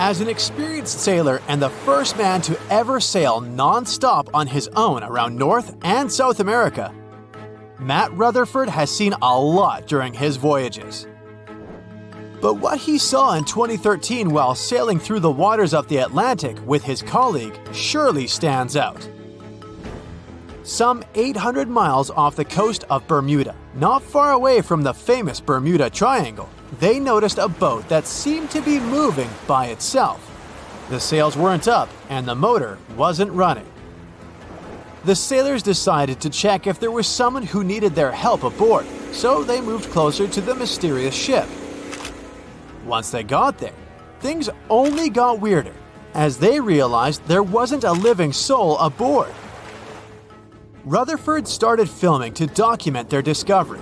As an experienced sailor and the first man to ever sail non-stop on his own around North and South America, Matt Rutherford has seen a lot during his voyages. But what he saw in 2013 while sailing through the waters of the Atlantic with his colleague surely stands out. Some 800 miles off the coast of Bermuda, not far away from the famous Bermuda Triangle, they noticed a boat that seemed to be moving by itself. The sails weren't up and the motor wasn't running. The sailors decided to check if there was someone who needed their help aboard, so they moved closer to the mysterious ship. Once they got there, things only got weirder, as they realized there wasn't a living soul aboard. Rutherford started filming to document their discovery.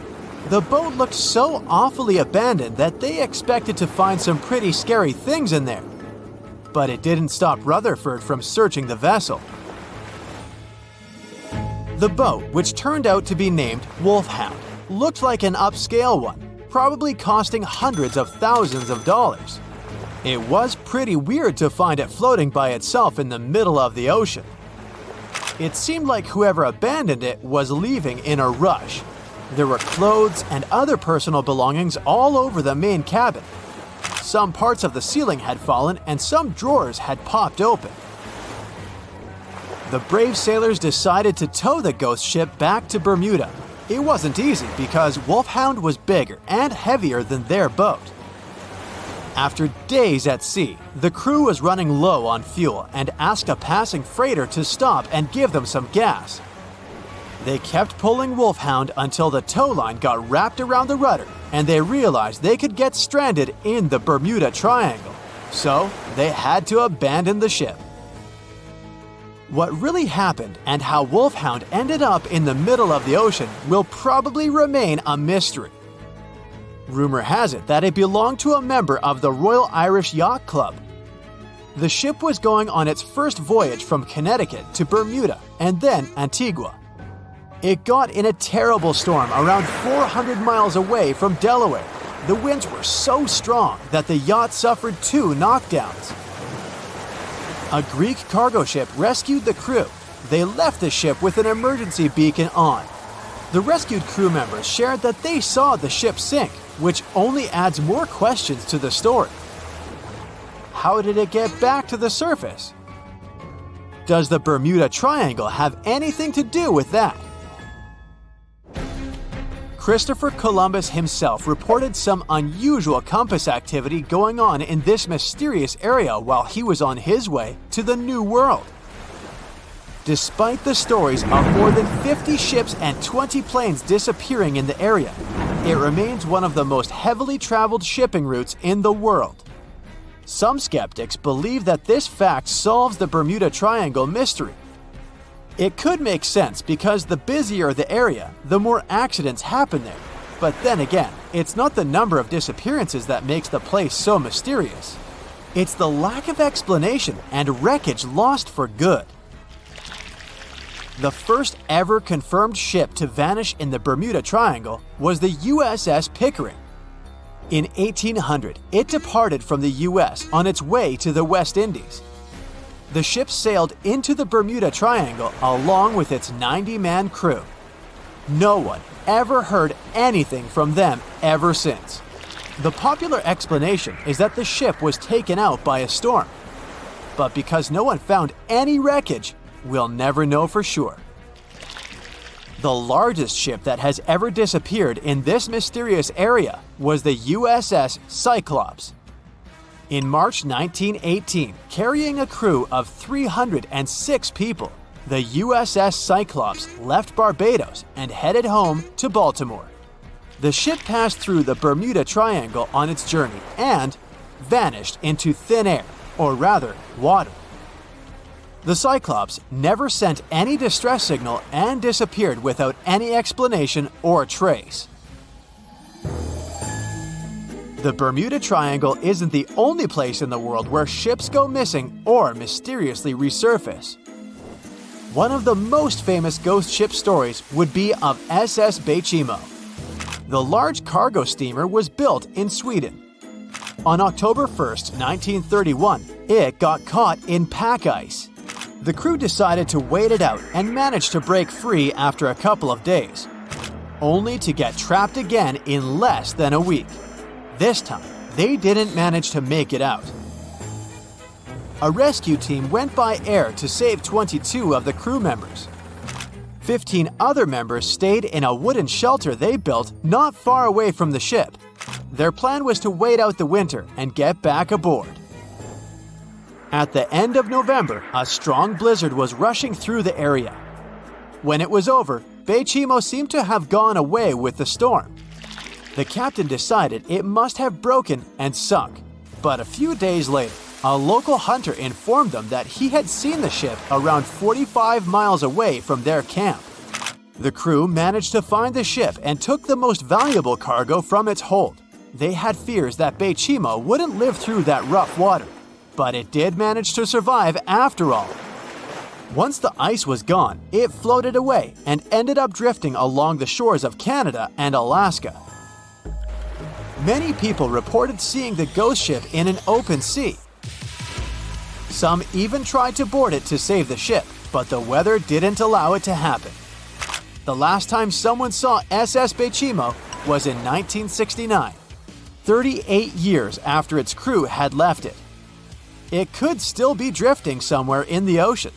The boat looked so awfully abandoned that they expected to find some pretty scary things in there. But it didn't stop Rutherford from searching the vessel. The boat, which turned out to be named Wolfhound, looked like an upscale one, probably costing hundreds of thousands of dollars. It was pretty weird to find it floating by itself in the middle of the ocean. It seemed like whoever abandoned it was leaving in a rush. There were clothes and other personal belongings all over the main cabin. Some parts of the ceiling had fallen and some drawers had popped open. The brave sailors decided to tow the ghost ship back to Bermuda. It wasn't easy because Wolfhound was bigger and heavier than their boat. After days at sea, the crew was running low on fuel and asked a passing freighter to stop and give them some gas. They kept pulling Wolfhound until the tow line got wrapped around the rudder and they realized they could get stranded in the Bermuda Triangle. So they had to abandon the ship. What really happened and how Wolfhound ended up in the middle of the ocean will probably remain a mystery. Rumor has it that it belonged to a member of the Royal Irish Yacht Club. The ship was going on its first voyage from Connecticut to Bermuda and then Antigua. It got in a terrible storm around 400 miles away from Delaware. The winds were so strong that the yacht suffered 2 knockdowns. A Greek cargo ship rescued the crew. They left the ship with an emergency beacon on. The rescued crew members shared that they saw the ship sink, which only adds more questions to the story. How did it get back to the surface? Does the Bermuda Triangle have anything to do with that? Christopher Columbus himself reported some unusual compass activity going on in this mysterious area while he was on his way to the New World. Despite the stories of more than 50 ships and 20 planes disappearing in the area, it remains one of the most heavily traveled shipping routes in the world. Some skeptics believe that this fact solves the Bermuda Triangle mystery. It could make sense because the busier the area, the more accidents happen there. But then again, it's not the number of disappearances that makes the place so mysterious. It's the lack of explanation and wreckage lost for good. The first ever confirmed ship to vanish in the Bermuda Triangle was the USS Pickering. In 1800, it departed from the US on its way to the West Indies. The ship sailed into the Bermuda Triangle along with its 90-man crew. No one ever heard anything from them ever since. The popular explanation is that the ship was taken out by a storm. But because no one found any wreckage, we'll never know for sure. The largest ship that has ever disappeared in this mysterious area was the USS Cyclops. In March 1918, carrying a crew of 306 people, the USS Cyclops left Barbados and headed home to Baltimore. The ship passed through the Bermuda Triangle on its journey and vanished into thin air, or rather, water. The Cyclops never sent any distress signal and disappeared without any explanation or trace. The Bermuda Triangle isn't the only place in the world where ships go missing or mysteriously resurface. One of the most famous ghost ship stories would be of SS Bechimo. The large cargo steamer was built in Sweden. On October 1st, 1931, it got caught in pack ice. The crew decided to wait it out and managed to break free after a couple of days, only to get trapped again in less than a week. This time, they didn't manage to make it out. A rescue team went by air to save 22 of the crew members. 15 other members stayed in a wooden shelter they built not far away from the ship. Their plan was to wait out the winter and get back aboard. At the end of November, a strong blizzard was rushing through the area. When it was over, Beichimo seemed to have gone away with the storm. The captain decided it must have broken and sunk, but a few days later, a local hunter informed them that he had seen the ship around 45 miles away from their camp. The crew managed to find the ship and took the most valuable cargo from its hold. They had fears that Beichimo wouldn't live through that rough water, but it did manage to survive after all. Once the ice was gone, it floated away and ended up drifting along the shores of Canada and Alaska. Many people reported seeing the ghost ship in an open sea. Some even tried to board it to save the ship, but the weather didn't allow it to happen. The last time someone saw SS Beichimo was in 1969, 38 years after its crew had left it. It could still be drifting somewhere in the ocean.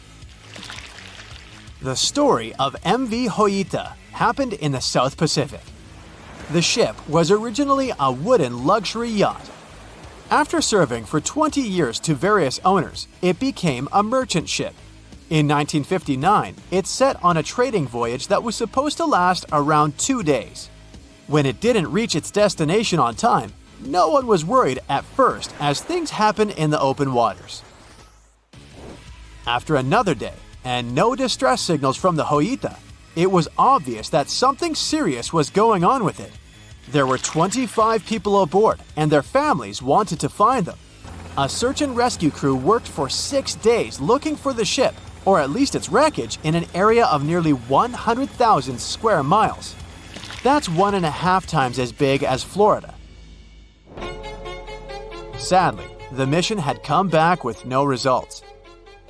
The story of MV Hoita happened in the South Pacific. The ship was originally a wooden luxury yacht. After serving for 20 years to various owners, it became a merchant ship. In 1959, it set on a trading voyage that was supposed to last around 2 days. When it didn't reach its destination on time, no one was worried at first, as things happen in the open waters. After another day, and no distress signals from the Hoita, it was obvious that something serious was going on with it. There were 25 people aboard, and their families wanted to find them. A search and rescue crew worked for 6 days looking for the ship, or at least its wreckage, in an area of nearly 100,000 square miles. That's 1.5 times as big as Florida. Sadly, the mission had come back with no results.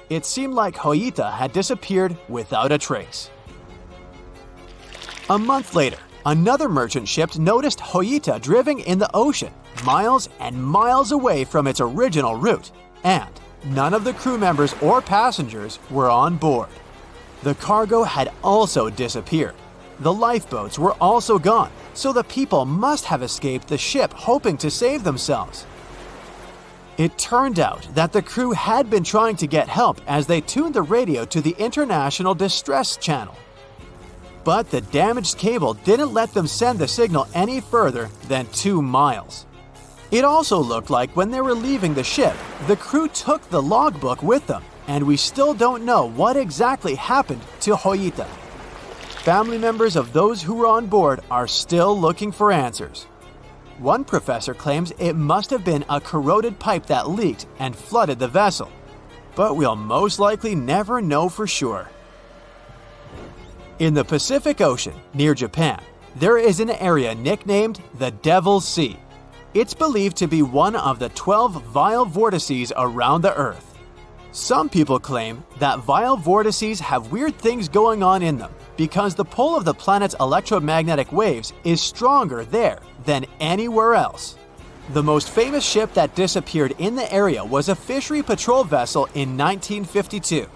It seemed like Hoita had disappeared without a trace. A month later, another merchant ship noticed Hoita drifting in the ocean, miles and miles away from its original route, and none of the crew members or passengers were on board. The cargo had also disappeared. The lifeboats were also gone, so the people must have escaped the ship hoping to save themselves. It turned out that the crew had been trying to get help as they tuned the radio to the International Distress Channel. But the damaged cable didn't let them send the signal any further than 2 miles. It also looked like when they were leaving the ship, the crew took the logbook with them, and we still don't know what exactly happened to Hoita. Family members of those who were on board are still looking for answers. One professor claims it must have been a corroded pipe that leaked and flooded the vessel, but we'll most likely never know for sure. In the Pacific Ocean, near Japan, there is an area nicknamed the Devil's Sea. It's believed to be one of the 12 vile vortices around the Earth. Some people claim that vile vortices have weird things going on in them because the pull of the planet's electromagnetic waves is stronger there than anywhere else. The most famous ship that disappeared in the area was a fishery patrol vessel in 1952.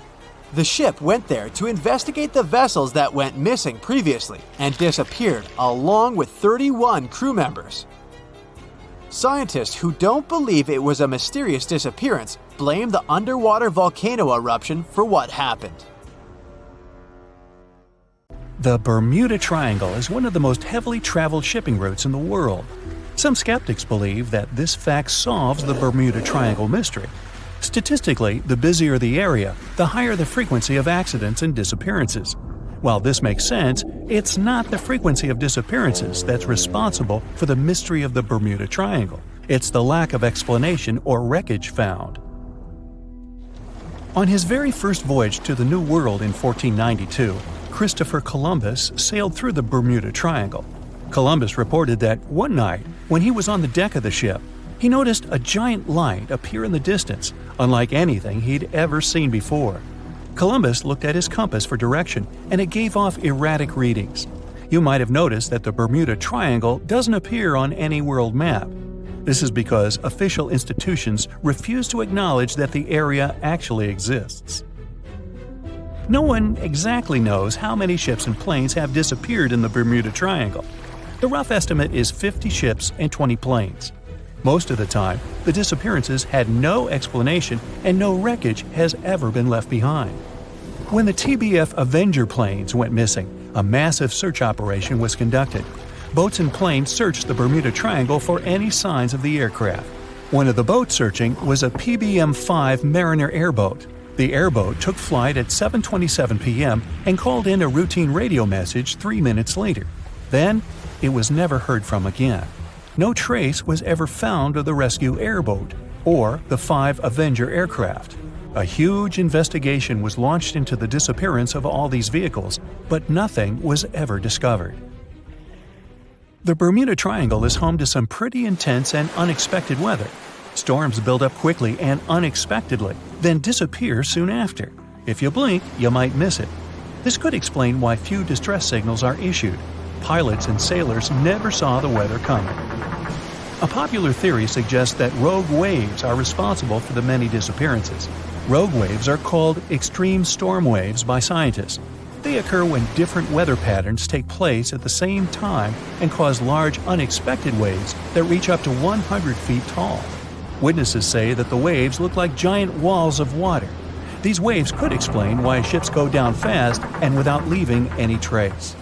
The ship went there to investigate the vessels that went missing previously and disappeared along with 31 crew members. Scientists who don't believe it was a mysterious disappearance blame the underwater volcano eruption for what happened. The Bermuda Triangle is one of the most heavily traveled shipping routes in the world. Some skeptics believe that this fact solves the Bermuda Triangle mystery. Statistically, the busier the area, the higher the frequency of accidents and disappearances. While this makes sense, it's not the frequency of disappearances that's responsible for the mystery of the Bermuda Triangle. It's the lack of explanation or wreckage found. On his very first voyage to the New World in 1492, Christopher Columbus sailed through the Bermuda Triangle. Columbus reported that one night, when he was on the deck of the ship, He noticed a giant light appear in the distance, unlike anything he'd ever seen before. Columbus looked at his compass for direction, and it gave off erratic readings. You might have noticed that the Bermuda Triangle doesn't appear on any world map. This is because official institutions refuse to acknowledge that the area actually exists. No one exactly knows how many ships and planes have disappeared in the Bermuda Triangle. The rough estimate is 50 ships and 20 planes. Most of the time, the disappearances had no explanation and no wreckage has ever been left behind. When the TBF Avenger planes went missing, a massive search operation was conducted. Boats and planes searched the Bermuda Triangle for any signs of the aircraft. One of the boats searching was a PBM-5 Mariner airboat. The airboat took flight at 7:27 p.m. and called in a routine radio message 3 minutes later. Then, it was never heard from again. No trace was ever found of the rescue airboat or the 5 Avenger aircraft. A huge investigation was launched into the disappearance of all these vehicles, but nothing was ever discovered. The Bermuda Triangle is home to some pretty intense and unexpected weather. Storms build up quickly and unexpectedly, then disappear soon after. If you blink, you might miss it. This could explain why few distress signals are issued. Pilots and sailors never saw the weather coming. A popular theory suggests that rogue waves are responsible for the many disappearances. Rogue waves are called extreme storm waves by scientists. They occur when different weather patterns take place at the same time and cause large unexpected waves that reach up to 100 feet tall. Witnesses say that the waves look like giant walls of water. These waves could explain why ships go down fast and without leaving any trace.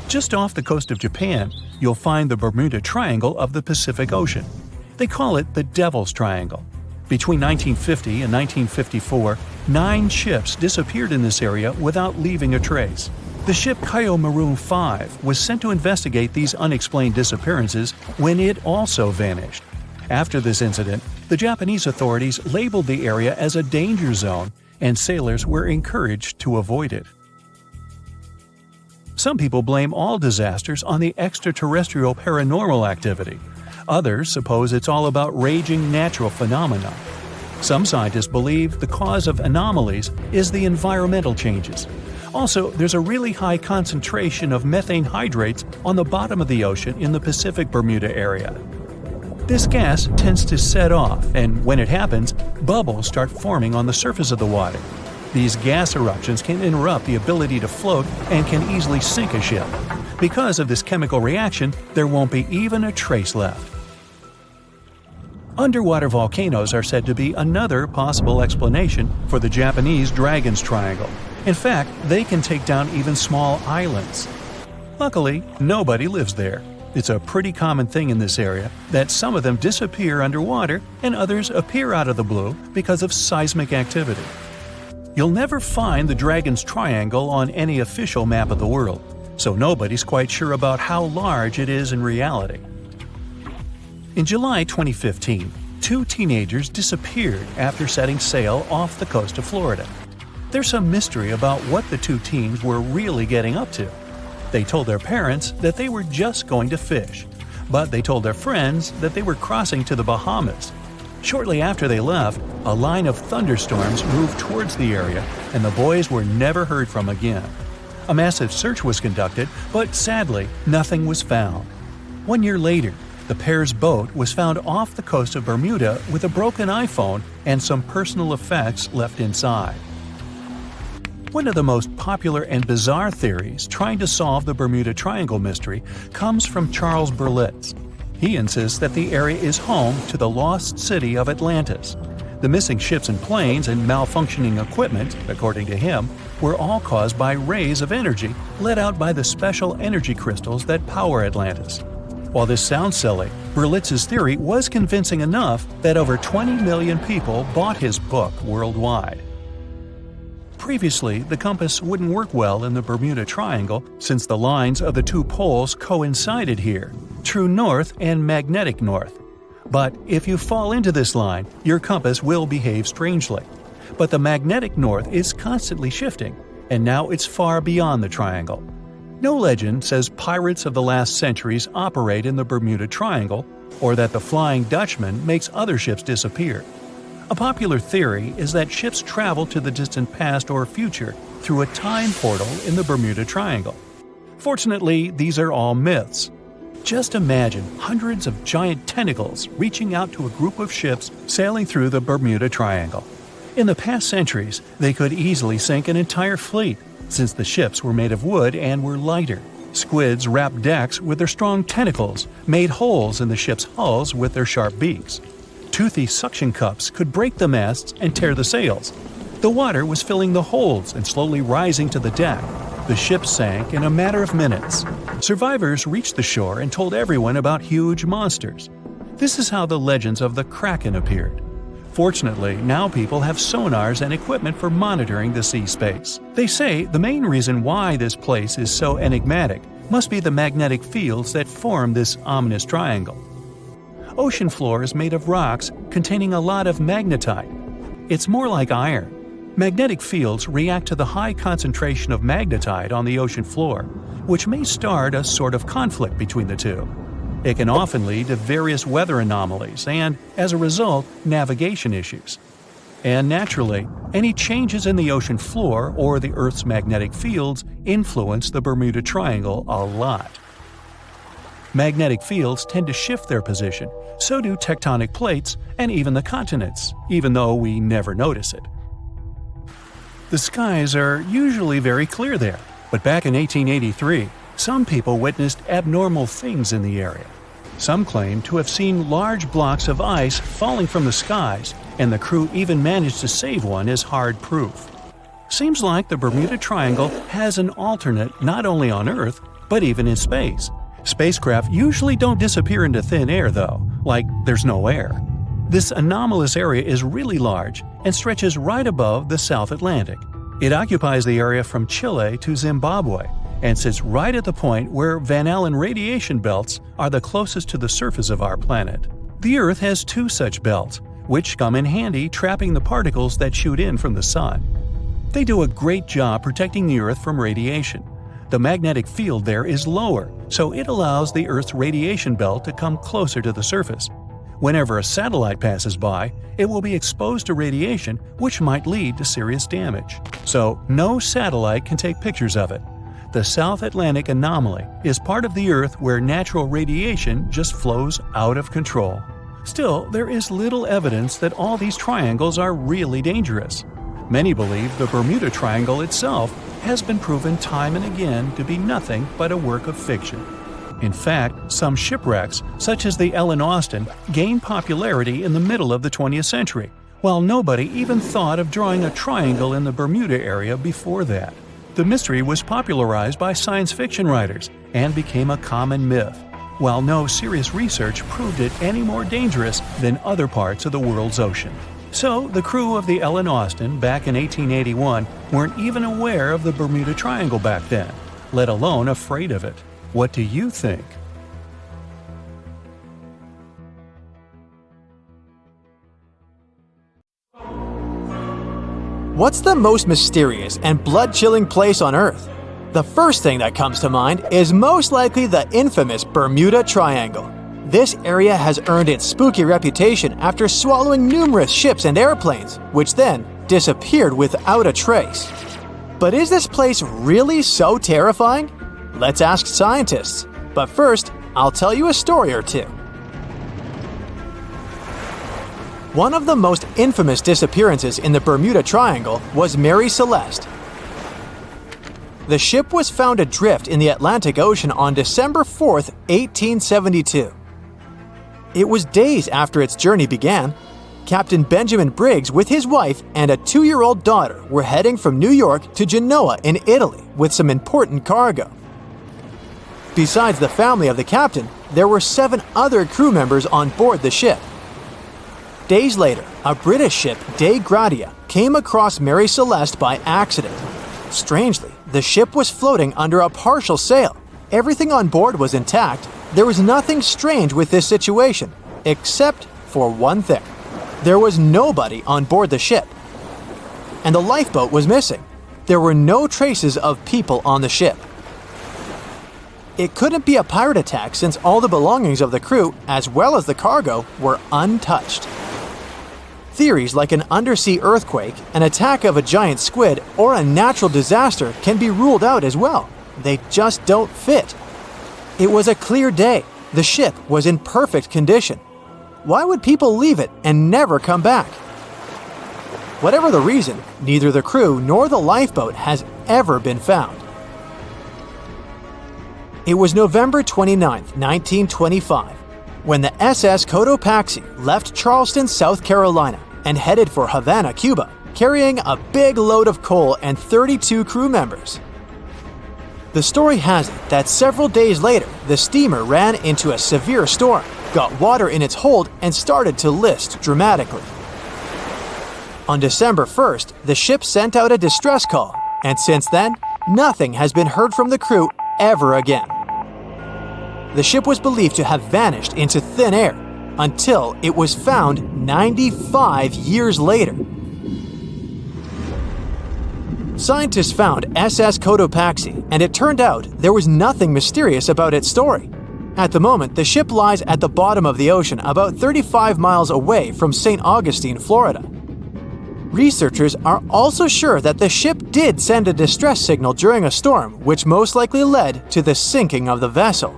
Just off the coast of Japan, you'll find the Bermuda Triangle of the Pacific Ocean. They call it the Devil's Triangle. Between 1950 and 1954, 9 ships disappeared in this area without leaving a trace. The ship Maritime 5 was sent to investigate these unexplained disappearances when it also vanished. After this incident, the Japanese authorities labeled the area as a danger zone, and sailors were encouraged to avoid it. Some people blame all disasters on the extraterrestrial paranormal activity. Others suppose it's all about raging natural phenomena. Some scientists believe the cause of anomalies is the environmental changes. Also, there's a really high concentration of methane hydrates on the bottom of the ocean in the Pacific Bermuda area. This gas tends to set off, and when it happens, bubbles start forming on the surface of the water. These gas eruptions can interrupt the ability to float and can easily sink a ship. Because of this chemical reaction, there won't be even a trace left. Underwater volcanoes are said to be another possible explanation for the Japanese Dragon's Triangle. In fact, they can take down even small islands. Luckily, nobody lives there. It's a pretty common thing in this area that some of them disappear underwater and others appear out of the blue because of seismic activity. You'll never find the Dragon's Triangle on any official map of the world, so nobody's quite sure about how large it is in reality. In July 2015, 2 teenagers disappeared after setting sail off the coast of Florida. There's some mystery about what the 2 teens were really getting up to. They told their parents that they were just going to fish, but they told their friends that they were crossing to the Bahamas. Shortly after they left, a line of thunderstorms moved towards the area, and the boys were never heard from again. A massive search was conducted, but sadly, nothing was found. 1 year later, the pair's boat was found off the coast of Bermuda with a broken iPhone and some personal effects left inside. One of the most popular and bizarre theories trying to solve the Bermuda Triangle mystery comes from Charles Berlitz. He insists that the area is home to the lost city of Atlantis. The missing ships and planes and malfunctioning equipment, according to him, were all caused by rays of energy let out by the special energy crystals that power Atlantis. While this sounds silly, Berlitz's theory was convincing enough that over 20 million people bought his book worldwide. Previously, the compass wouldn't work well in the Bermuda Triangle since the lines of the 2 poles coincided here, true north and magnetic north. But if you fall into this line, your compass will behave strangely. But the magnetic north is constantly shifting, and now it's far beyond the triangle. No legend says pirates of the last centuries operate in the Bermuda Triangle, or that the Flying Dutchman makes other ships disappear. A popular theory is that ships travel to the distant past or future through a time portal in the Bermuda Triangle. Fortunately, these are all myths. Just imagine hundreds of giant tentacles reaching out to a group of ships sailing through the Bermuda Triangle. In the past centuries, they could easily sink an entire fleet, since the ships were made of wood and were lighter. Squids wrapped decks with their strong tentacles, made holes in the ship's hulls with their sharp beaks. Toothy suction cups could break the masts and tear the sails. The water was filling the holds and slowly rising to the deck. The ship sank in a matter of minutes. Survivors reached the shore and told everyone about huge monsters. This is how the legends of the Kraken appeared. Fortunately, now people have sonars and equipment for monitoring the sea space. They say the main reason why this place is so enigmatic must be the magnetic fields that form this ominous triangle. Ocean floor is made of rocks containing a lot of magnetite. It's more like iron. Magnetic fields react to the high concentration of magnetite on the ocean floor, which may start a sort of conflict between the two. It can often lead to various weather anomalies and, as a result, navigation issues. And naturally, any changes in the ocean floor or the Earth's magnetic fields influence the Bermuda Triangle a lot. Magnetic fields tend to shift their position, so do tectonic plates and even the continents, even though we never notice it. The skies are usually very clear there, but back in 1883, some people witnessed abnormal things in the area. Some claim to have seen large blocks of ice falling from the skies, and the crew even managed to save one as hard proof. Seems like the Bermuda Triangle has an alternate not only on Earth, but even in space. Spacecraft usually don't disappear into thin air, though, like there's no air. This anomalous area is really large and stretches right above the South Atlantic. It occupies the area from Chile to Zimbabwe and sits right at the point where Van Allen radiation belts are the closest to the surface of our planet. The Earth has two such belts, which come in handy trapping the particles that shoot in from the Sun. They do a great job protecting the Earth from radiation. The magnetic field there is lower, so it allows the Earth's radiation belt to come closer to the surface. Whenever a satellite passes by, it will be exposed to radiation, which might lead to serious damage. So, no satellite can take pictures of it. The South Atlantic anomaly is part of the Earth where natural radiation just flows out of control. Still, there is little evidence that all these triangles are really dangerous. Many believe the Bermuda Triangle itself has been proven time and again to be nothing but a work of fiction. In fact, some shipwrecks, such as the Ellen Austin, gained popularity in the middle of the 20th century, while nobody even thought of drawing a triangle in the Bermuda area before that. The mystery was popularized by science fiction writers and became a common myth, while no serious research proved it any more dangerous than other parts of the world's ocean. So, the crew of the Ellen Austin back in 1881 weren't even aware of the Bermuda Triangle back then, let alone afraid of it. What do you think? What's the most mysterious and blood-chilling place on Earth? The first thing that comes to mind is most likely the infamous Bermuda Triangle. This area has earned its spooky reputation after swallowing numerous ships and airplanes, which then disappeared without a trace. But is this place really so terrifying? Let's ask scientists. But first, I'll tell you a story or two. One of the most infamous disappearances in the Bermuda Triangle was Mary Celeste. The ship was found adrift in the Atlantic Ocean on December 4, 1872. It was days after its journey began. Captain Benjamin Briggs with his wife and a 2-year-old daughter were heading from New York to Genoa in Italy with some important cargo. Besides the family of the captain, there were 7 other crew members on board the ship. Days later, a British ship, Dei Gratia, came across Mary Celeste by accident. Strangely, the ship was floating under a partial sail. Everything on board was intact. There was nothing strange with this situation, except for one thing. There was nobody on board the ship. And the lifeboat was missing. There were no traces of people on the ship. It couldn't be a pirate attack since all the belongings of the crew, as well as the cargo, were untouched. Theories like an undersea earthquake, an attack of a giant squid, or a natural disaster can be ruled out as well. They just don't fit. It was a clear day. The ship was in perfect condition. Why would people leave it and never come back? Whatever the reason, neither the crew nor the lifeboat has ever been found. It was November 29, 1925, when the SS Cotopaxi left Charleston, South Carolina, and headed for Havana, Cuba, carrying a big load of coal and 32 crew members. The story has it that several days later, the steamer ran into a severe storm, got water in its hold, and started to list dramatically. On December 1st, the ship sent out a distress call, and since then, nothing has been heard from the crew ever again. The ship was believed to have vanished into thin air until it was found 95 years later. Scientists found SS Cotopaxi, and it turned out there was nothing mysterious about its story. At the moment, the ship lies at the bottom of the ocean about 35 miles away from St. Augustine, Florida. Researchers are also sure that the ship did send a distress signal during a storm, which most likely led to the sinking of the vessel.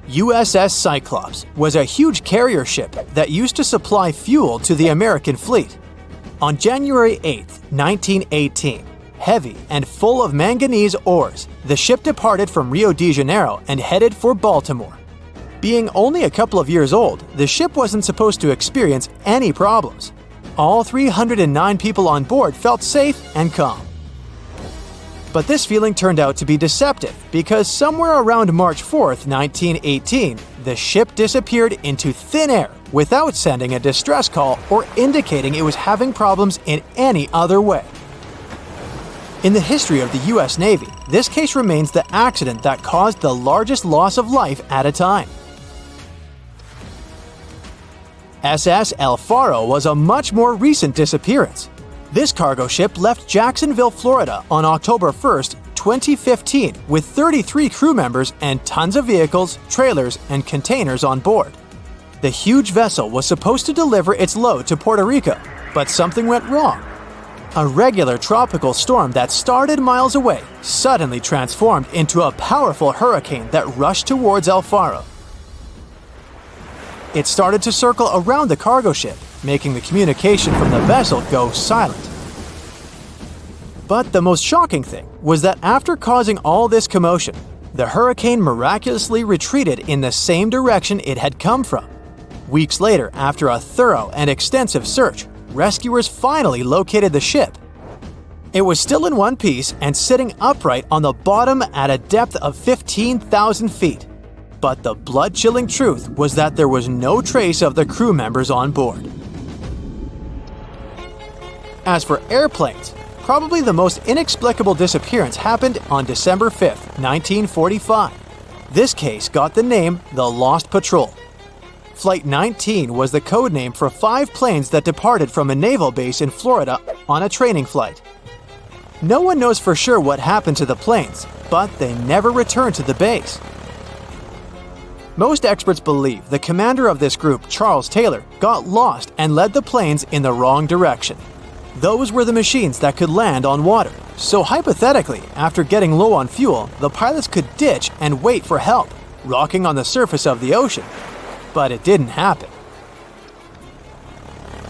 USS Cyclops was a huge carrier ship that used to supply fuel to the American fleet. On January 8, 1918, heavy and full of manganese ores, the ship departed from Rio de Janeiro and headed for Baltimore. Being only a couple of years old, the ship wasn't supposed to experience any problems. All 309 people on board felt safe and calm. But this feeling turned out to be deceptive because somewhere around March 4, 1918, the ship disappeared into thin air without sending a distress call or indicating it was having problems in any other way. In the history of the U.S. Navy, this case remains the accident that caused the largest loss of life at a time. SS El Faro was a much more recent disappearance. This cargo ship left Jacksonville, Florida on October 1, 2015 with 33 crew members and tons of vehicles, trailers, and containers on board. The huge vessel was supposed to deliver its load to Puerto Rico, but something went wrong. A regular tropical storm that started miles away suddenly transformed into a powerful hurricane that rushed towards El Faro. It started to circle around the cargo ship, making the communication from the vessel go silent. But the most shocking thing was that after causing all this commotion, the hurricane miraculously retreated in the same direction it had come from. Weeks later, after a thorough and extensive search, rescuers finally located the ship. It was still in one piece and sitting upright on the bottom at a depth of 15,000 feet. But the blood-chilling truth was that there was no trace of the crew members on board. As for airplanes, probably the most inexplicable disappearance happened on December 5, 1945. This case got the name the Lost Patrol. Flight 19 was the code name for 5 planes that departed from a naval base in Florida on a training flight. No one knows for sure what happened to the planes, but they never returned to the base. Most experts believe the commander of this group, Charles Taylor, got lost and led the planes in the wrong direction. Those were the machines that could land on water, so hypothetically, after getting low on fuel, the pilots could ditch and wait for help, rocking on the surface of the ocean. But it didn't happen.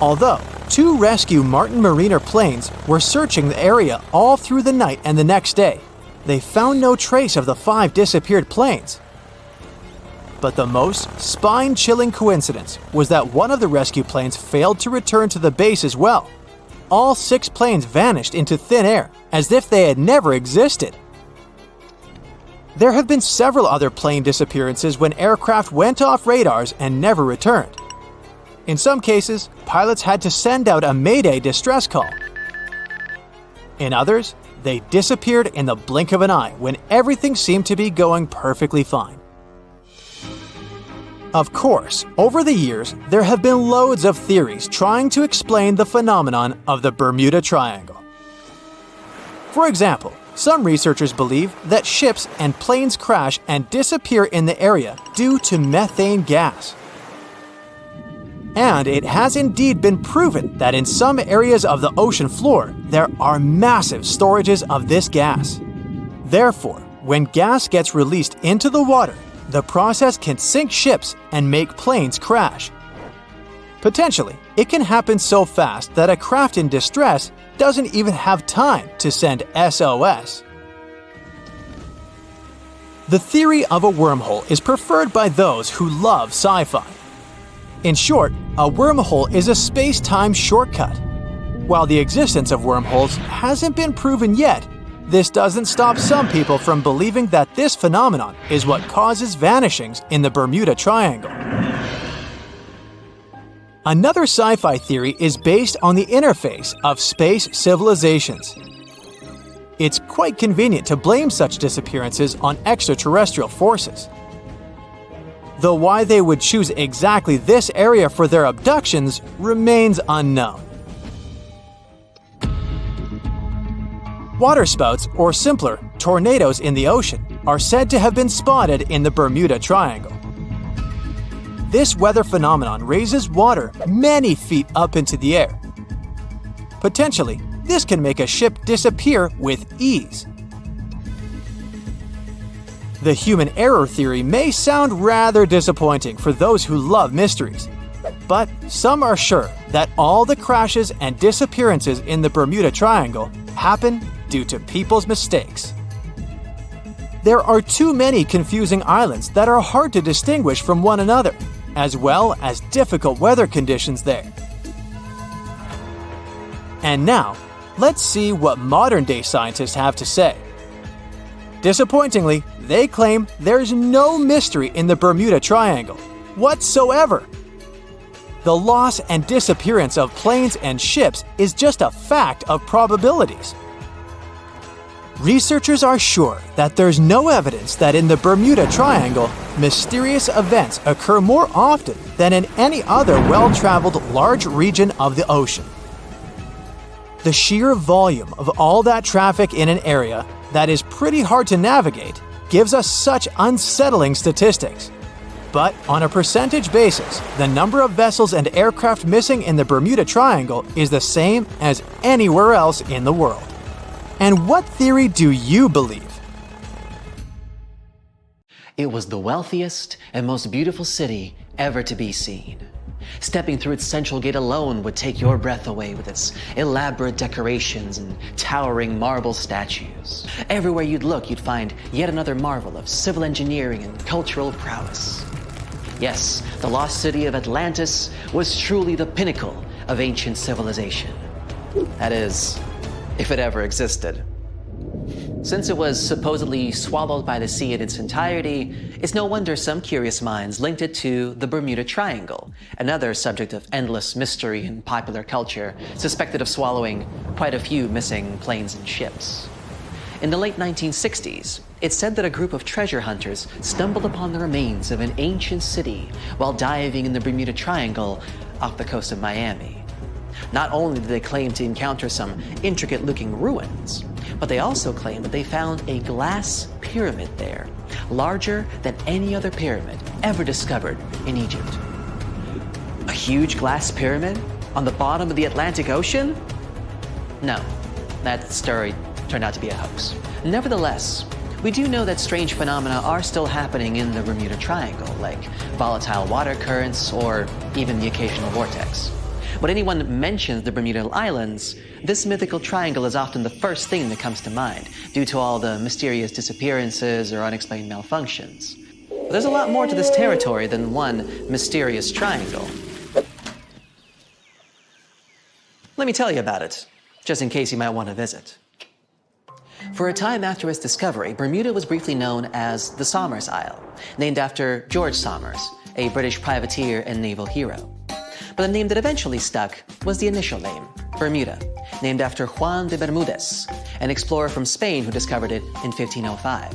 Although 2 rescue Martin Mariner planes were searching the area all through the night and the next day, they found no trace of the 5 disappeared planes. But the most spine-chilling coincidence was that one of the rescue planes failed to return to the base as well. All 6 planes vanished into thin air, as if they had never existed. There have been several other plane disappearances when aircraft went off radars and never returned. In some cases, pilots had to send out a Mayday distress call. In others, they disappeared in the blink of an eye when everything seemed to be going perfectly fine. Of course, over the years, there have been loads of theories trying to explain the phenomenon of the Bermuda Triangle. For example, Some researchers believe that ships and planes crash and disappear in the area due to methane gas. And it has indeed been proven that in some areas of the ocean floor, there are massive storages of this gas. Therefore, when gas gets released into the water, the process can sink ships and make planes crash. Potentially, it can happen so fast that a craft in distress doesn't even have time to send SOS. The theory of a wormhole is preferred by those who love sci-fi. In short, a wormhole is a space-time shortcut. While the existence of wormholes hasn't been proven yet, this doesn't stop some people from believing that this phenomenon is what causes vanishings in the Bermuda Triangle. Another sci-fi theory is based on the interface of space civilizations. It's quite convenient to blame such disappearances on extraterrestrial forces. Though why they would choose exactly this area for their abductions remains unknown. Waterspouts, or simpler, tornadoes in the ocean, are said to have been spotted in the Bermuda Triangle. This weather phenomenon raises water many feet up into the air. Potentially, this can make a ship disappear with ease. The human error theory may sound rather disappointing for those who love mysteries, but some are sure that all the crashes and disappearances in the Bermuda Triangle happen due to people's mistakes. There are too many confusing islands that are hard to distinguish from one another, as well as difficult weather conditions there. And now, let's see what modern-day scientists have to say. Disappointingly, they claim there's no mystery in the Bermuda Triangle whatsoever. The loss and disappearance of planes and ships is just a fact of probabilities. Researchers are sure that there's no evidence that in the Bermuda Triangle, mysterious events occur more often than in any other well-traveled large region of the ocean. The sheer volume of all that traffic in an area that is pretty hard to navigate gives us such unsettling statistics. But on a percentage basis, the number of vessels and aircraft missing in the Bermuda Triangle is the same as anywhere else in the world. And what theory do you believe? It was the wealthiest and most beautiful city ever to be seen. Stepping through its central gate alone would take your breath away with its elaborate decorations and towering marble statues. Everywhere you'd look, you'd find yet another marvel of civil engineering and cultural prowess. Yes, the lost city of Atlantis was truly the pinnacle of ancient civilization. That is, if it ever existed. Since it was supposedly swallowed by the sea in its entirety, it's no wonder some curious minds linked it to the Bermuda Triangle, another subject of endless mystery in popular culture, suspected of swallowing quite a few missing planes and ships. In the late 1960s, it's said that a group of treasure hunters stumbled upon the remains of an ancient city while diving in the Bermuda Triangle off the coast of Miami. Not only did they claim to encounter some intricate-looking ruins, but they also claimed that they found a glass pyramid there, larger than any other pyramid ever discovered in Egypt. A huge glass pyramid on the bottom of the Atlantic Ocean? No, that story turned out to be a hoax. Nevertheless, we do know that strange phenomena are still happening in the Bermuda Triangle, like volatile water currents or even the occasional vortex. When anyone mentions the Bermuda Islands, this mythical triangle is often the first thing that comes to mind, due to all the mysterious disappearances or unexplained malfunctions. But there's a lot more to this territory than one mysterious triangle. Let me tell you about it, just in case you might want to visit. For a time after its discovery, Bermuda was briefly known as the Somers Isle, named after George Somers, a British privateer and naval hero. But the name that eventually stuck was the initial name, Bermuda, named after Juan de Bermudez, an explorer from Spain who discovered it in 1505.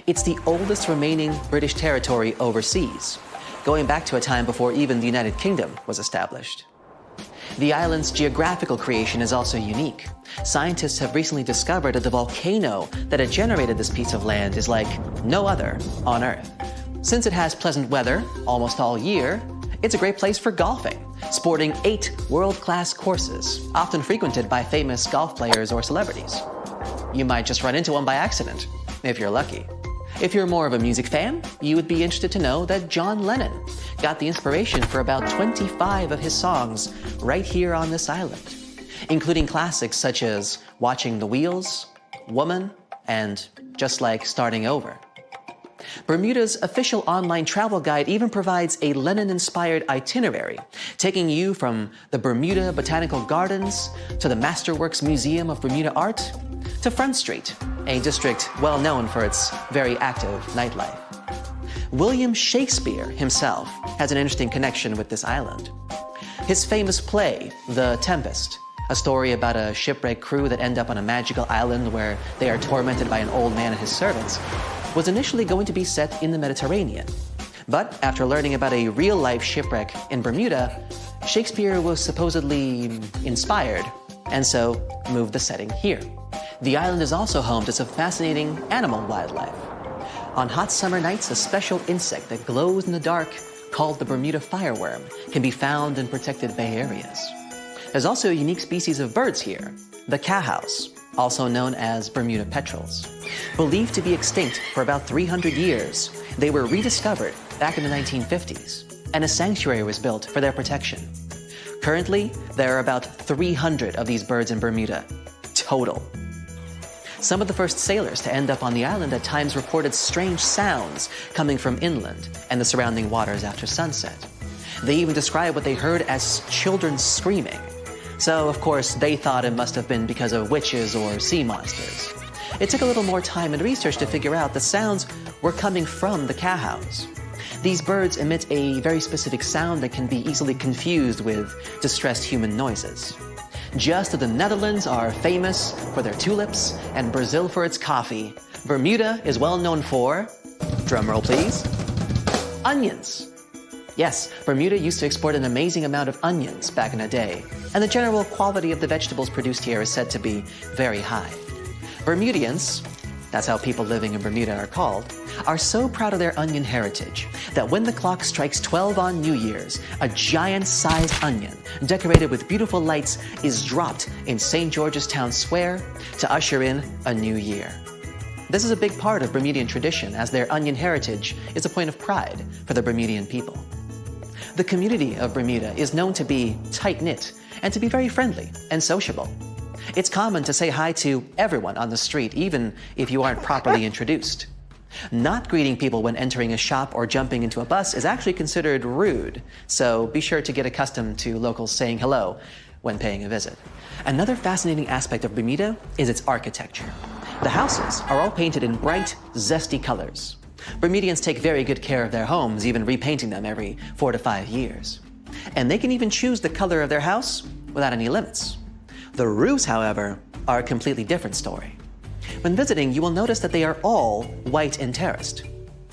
It's the oldest remaining British territory overseas, going back to a time before even the United Kingdom was established. The island's geographical creation is also unique. Scientists have recently discovered that the volcano that had generated this piece of land is like no other on Earth. Since it has pleasant weather almost all year, it's a great place for golfing, sporting 8 world-class courses, often frequented by famous golf players or celebrities. You might just run into one by accident, if you're lucky. If you're more of a music fan, you would be interested to know that John Lennon got the inspiration for about 25 of his songs right here on this island, including classics such as Watching the Wheels, Woman, and Just Like Starting Over. Bermuda's official online travel guide even provides a Lennon-inspired itinerary, taking you from the Bermuda Botanical Gardens to the Masterworks Museum of Bermuda Art to Front Street, a district well known for its very active nightlife. William Shakespeare himself has an interesting connection with this island. His famous play, The Tempest, a story about a shipwrecked crew that end up on a magical island where they are tormented by an old man and his servants, was initially going to be set in the Mediterranean. But after learning about a real-life shipwreck in Bermuda, Shakespeare was supposedly inspired, and so moved the setting here. The island is also home to some fascinating animal wildlife. On hot summer nights, a special insect that glows in the dark, called the Bermuda fireworm, can be found in protected bay areas. There's also a unique species of birds here, the cowhouse, also known as Bermuda petrels. Believed to be extinct for about 300 years, they were rediscovered back in the 1950s, and a sanctuary was built for their protection. Currently, there are about 300 of these birds in Bermuda, total. Some of the first sailors to end up on the island at times reported strange sounds coming from inland and the surrounding waters after sunset. They even described what they heard as children screaming. So, of course, they thought it must have been because of witches or sea monsters. It took a little more time and research to figure out the sounds were coming from the cowhouse. These birds emit a very specific sound that can be easily confused with distressed human noises. Just as the Netherlands are famous for their tulips and Brazil for its coffee, Bermuda is well known for, drumroll please, onions. Yes, Bermuda used to export an amazing amount of onions back in the day, and the general quality of the vegetables produced here is said to be very high. Bermudians, that's how people living in Bermuda are called, are so proud of their onion heritage that when the clock strikes 12 on New Year's, a giant-sized onion decorated with beautiful lights is dropped in St. George's Town Square to usher in a new year. This is a big part of Bermudian tradition, as their onion heritage is a point of pride for the Bermudian people. The community of Bermuda is known to be tight-knit and to be very friendly and sociable. It's common to say hi to everyone on the street, even if you aren't properly introduced. Not greeting people when entering a shop or jumping into a bus is actually considered rude, so be sure to get accustomed to locals saying hello when paying a visit. Another fascinating aspect of Bermuda is its architecture. The houses are all painted in bright, zesty colors. Bermudians take very good care of their homes, even repainting them every 4 to 5 years. And they can even choose the color of their house without any limits. The roofs, however, are a completely different story. When visiting, you will notice that they are all white and terraced.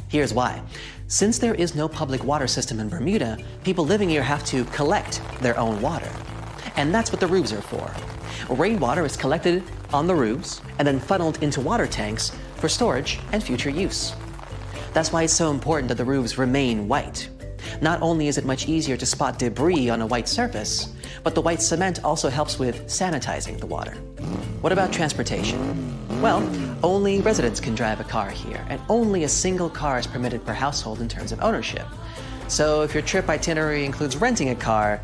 Here's why. Since there is no public water system in Bermuda, people living here have to collect their own water. And that's what the roofs are for. Rainwater is collected on the roofs and then funneled into water tanks for storage and future use. That's why it's so important that the roofs remain white. Not only is it much easier to spot debris on a white surface, but the white cement also helps with sanitizing the water. What about transportation? Well, only residents can drive a car here, and only a single car is permitted per household in terms of ownership. So if your trip itinerary includes renting a car,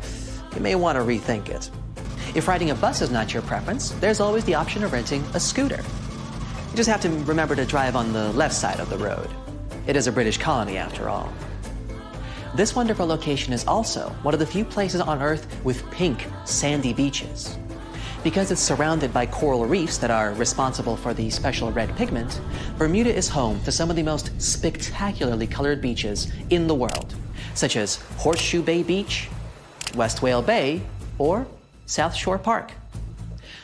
you may want to rethink it. If riding a bus is not your preference, there's always the option of renting a scooter. You just have to remember to drive on the left side of the road. It is a British colony after all. This wonderful location is also one of the few places on Earth with pink, sandy beaches. Because it's surrounded by coral reefs that are responsible for the special red pigment, Bermuda is home to some of the most spectacularly colored beaches in the world, such as Horseshoe Bay Beach, West Whale Bay, or South Shore Park.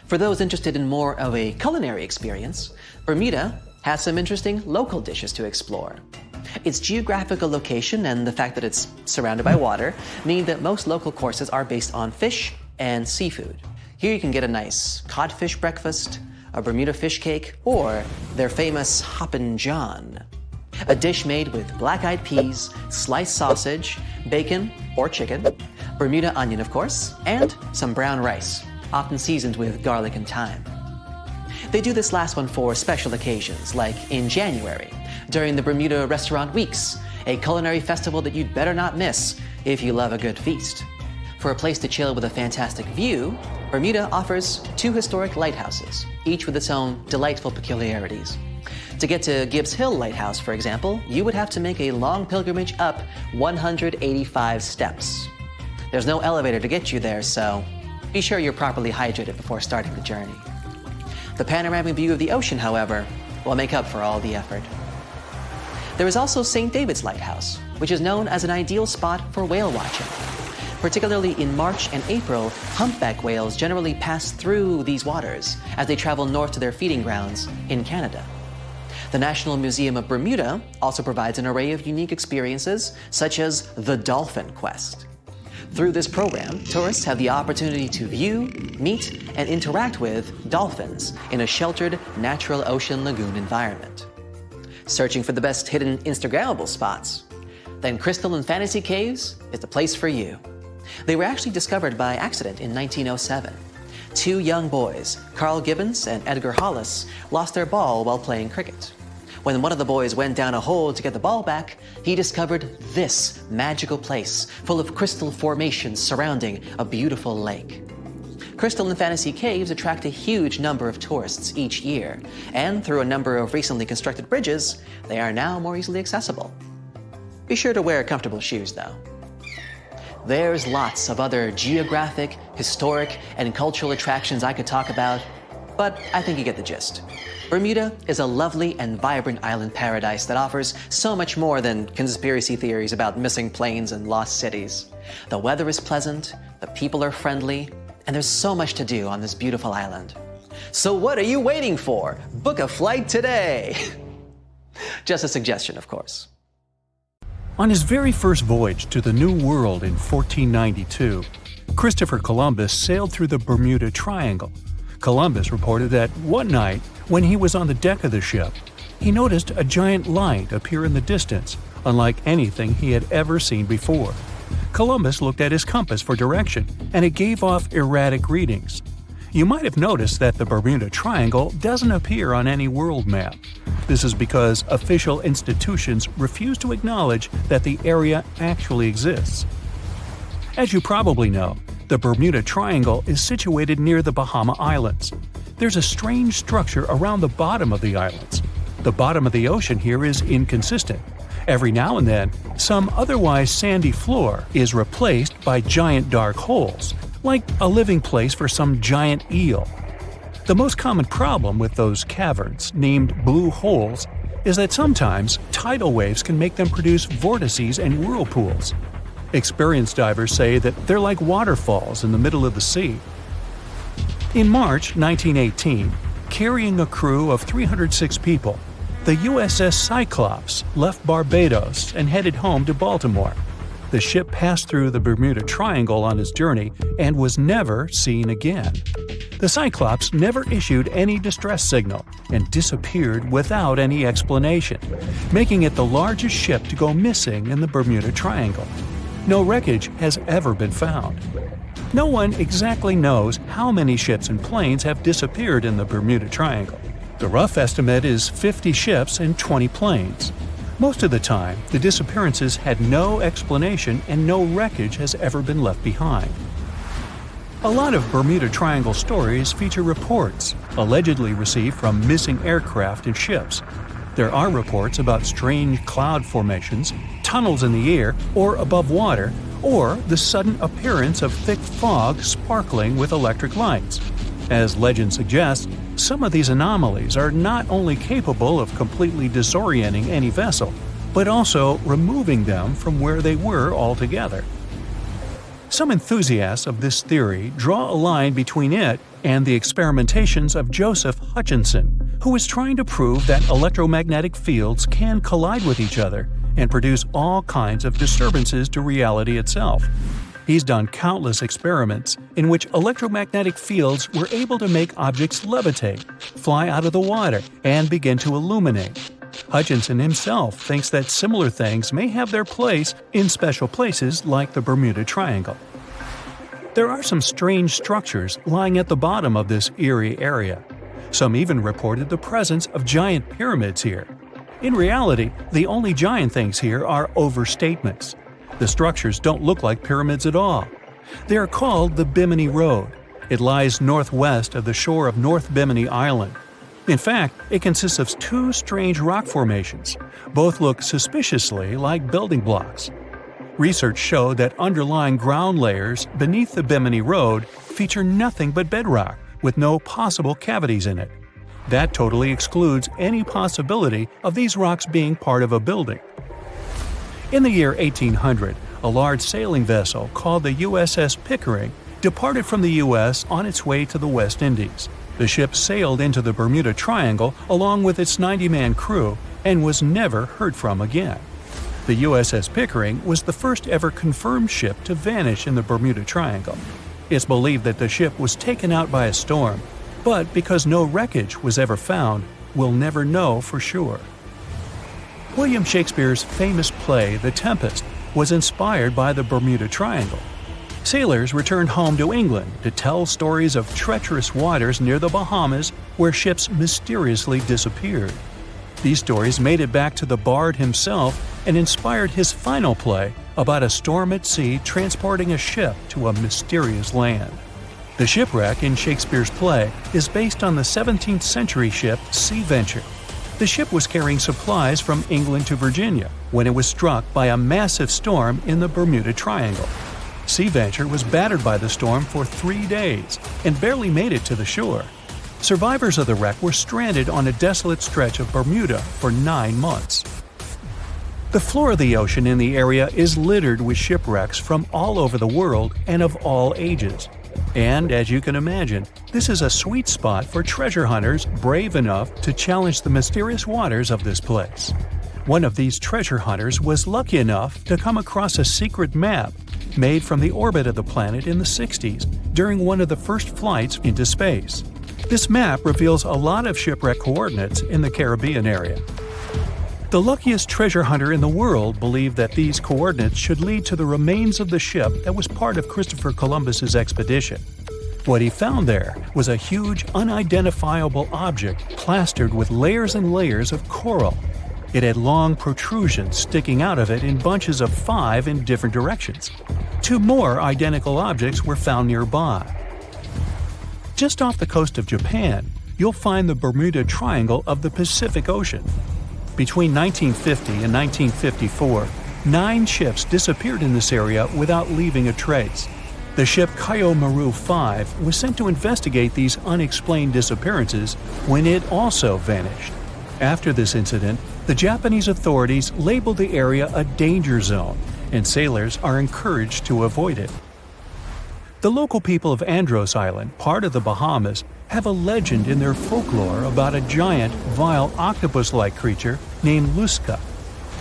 For those interested in more of a culinary experience, Bermuda has some interesting local dishes to explore. Its geographical location and the fact that it's surrounded by water mean that most local courses are based on fish and seafood. Here you can get a nice codfish breakfast, a Bermuda fish cake, or their famous Hoppin' John, a dish made with black-eyed peas, sliced sausage, bacon or chicken, Bermuda onion of course, and some brown rice, often seasoned with garlic and thyme. They do this last one for special occasions, like in January, during the Bermuda Restaurant Weeks, a culinary festival that you'd better not miss if you love a good feast. For a place to chill with a fantastic view, Bermuda offers 2 historic lighthouses, each with its own delightful peculiarities. To get to Gibbs Hill Lighthouse, for example, you would have to make a long pilgrimage up 185 steps. There's no elevator to get you there, so be sure you're properly hydrated before starting the journey. The panoramic view of the ocean, however, will make up for all the effort. There is also St. David's Lighthouse, which is known as an ideal spot for whale watching. Particularly in March and April, humpback whales generally pass through these waters as they travel north to their feeding grounds in Canada. The National Museum of Bermuda also provides an array of unique experiences, such as the Dolphin Quest. Through this program, tourists have the opportunity to view, meet, and interact with dolphins in a sheltered, natural ocean lagoon environment. Searching for the best hidden Instagrammable spots? Then Crystal and Fantasy Caves is the place for you. They were actually discovered by accident in 1907. 2 young boys, Carl Gibbons and Edgar Hollis, lost their ball while playing cricket. When one of the boys went down a hole to get the ball back, he discovered this magical place full of crystal formations surrounding a beautiful lake. Crystal and Fantasy Caves attract a huge number of tourists each year, and through a number of recently constructed bridges, they are now more easily accessible. Be sure to wear comfortable shoes, though. There's lots of other geographic, historic, and cultural attractions I could talk about, but I think you get the gist. Bermuda is a lovely and vibrant island paradise that offers so much more than conspiracy theories about missing planes and lost cities. The weather is pleasant, the people are friendly, and there's so much to do on this beautiful island. So what are you waiting for? Book a flight today! Just a suggestion, of course. On his very first voyage to the New World in 1492, Christopher Columbus sailed through the Bermuda Triangle. Columbus reported that one night, when he was on the deck of the ship, he noticed a giant light appear in the distance, unlike anything he had ever seen before. Columbus looked at his compass for direction, and it gave off erratic readings. You might have noticed that the Bermuda Triangle doesn't appear on any world map. This is because official institutions refuse to acknowledge that the area actually exists. As you probably know, the Bermuda Triangle is situated near the Bahama Islands. There's a strange structure around the bottom of the islands. The bottom of the ocean here is inconsistent. Every now and then, some otherwise sandy floor is replaced by giant dark holes, like a living place for some giant eel. The most common problem with those caverns, named blue holes, is that sometimes tidal waves can make them produce vortices and whirlpools. Experienced divers say that they're like waterfalls in the middle of the sea. In March 1918, carrying a crew of 306 people, the USS Cyclops left Barbados and headed home to Baltimore. The ship passed through the Bermuda Triangle on its journey and was never seen again. The Cyclops never issued any distress signal and disappeared without any explanation, making it the largest ship to go missing in the Bermuda Triangle. No wreckage has ever been found. No one exactly knows how many ships and planes have disappeared in the Bermuda Triangle. The rough estimate is 50 ships and 20 planes. Most of the time, the disappearances had no explanation and no wreckage has ever been left behind. A lot of Bermuda Triangle stories feature reports allegedly received from missing aircraft and ships. There are reports about strange cloud formations, tunnels in the air or above water, or the sudden appearance of thick fog sparkling with electric lights. As legend suggests, some of these anomalies are not only capable of completely disorienting any vessel, but also removing them from where they were altogether. Some enthusiasts of this theory draw a line between it and the experimentations of Joseph Hutchinson, who is trying to prove that electromagnetic fields can collide with each other and produce all kinds of disturbances to reality itself. He's done countless experiments in which electromagnetic fields were able to make objects levitate, fly out of the water, and begin to illuminate. Hutchinson himself thinks that similar things may have their place in special places like the Bermuda Triangle. There are some strange structures lying at the bottom of this eerie area. Some even reported the presence of giant pyramids here. In reality, the only giant things here are overstatements. The structures don't look like pyramids at all. They are called the Bimini Road. It lies northwest of the shore of North Bimini Island. In fact, it consists of two strange rock formations. Both look suspiciously like building blocks. Research showed that underlying ground layers beneath the Bimini Road feature nothing but bedrock, with no possible cavities in it. That totally excludes any possibility of these rocks being part of a building. In the year 1800, a large sailing vessel called the USS Pickering departed from the U.S. on its way to the West Indies. The ship sailed into the Bermuda Triangle along with its 90-man crew and was never heard from again. The USS Pickering was the first ever confirmed ship to vanish in the Bermuda Triangle. It's believed that the ship was taken out by a storm, but because no wreckage was ever found, we'll never know for sure. William Shakespeare's famous play The Tempest was inspired by the Bermuda Triangle. Sailors returned home to England to tell stories of treacherous waters near the Bahamas where ships mysteriously disappeared. These stories made it back to the bard himself and inspired his final play about a storm at sea transporting a ship to a mysterious land. The shipwreck in Shakespeare's play is based on the 17th century ship Sea Venture. The ship was carrying supplies from England to Virginia when it was struck by a massive storm in the Bermuda Triangle. Sea Venture was battered by the storm for 3 days and barely made it to the shore. Survivors of the wreck were stranded on a desolate stretch of Bermuda for 9 months. The floor of the ocean in the area is littered with shipwrecks from all over the world and of all ages. And as you can imagine, this is a sweet spot for treasure hunters brave enough to challenge the mysterious waters of this place. One of these treasure hunters was lucky enough to come across a secret map made from the orbit of the planet in the 60s during one of the first flights into space. This map reveals a lot of shipwreck coordinates in the Caribbean area. The luckiest treasure hunter in the world believed that these coordinates should lead to the remains of the ship that was part of Christopher Columbus's expedition. What he found there was a huge, unidentifiable object plastered with layers and layers of coral. It had long protrusions sticking out of it in bunches of 5 in different directions. 2 more identical objects were found nearby. Just off the coast of Japan, you'll find the Bermuda Triangle of the Pacific Ocean. Between 1950 and 1954, 9 ships disappeared in this area without leaving a trace. The ship Kaiomaru 5 was sent to investigate these unexplained disappearances when it also vanished. After this incident, the Japanese authorities labeled the area a danger zone, and sailors are encouraged to avoid it. The local people of Andros Island, part of the Bahamas, have a legend in their folklore about a giant, vile octopus-like creature named Luska.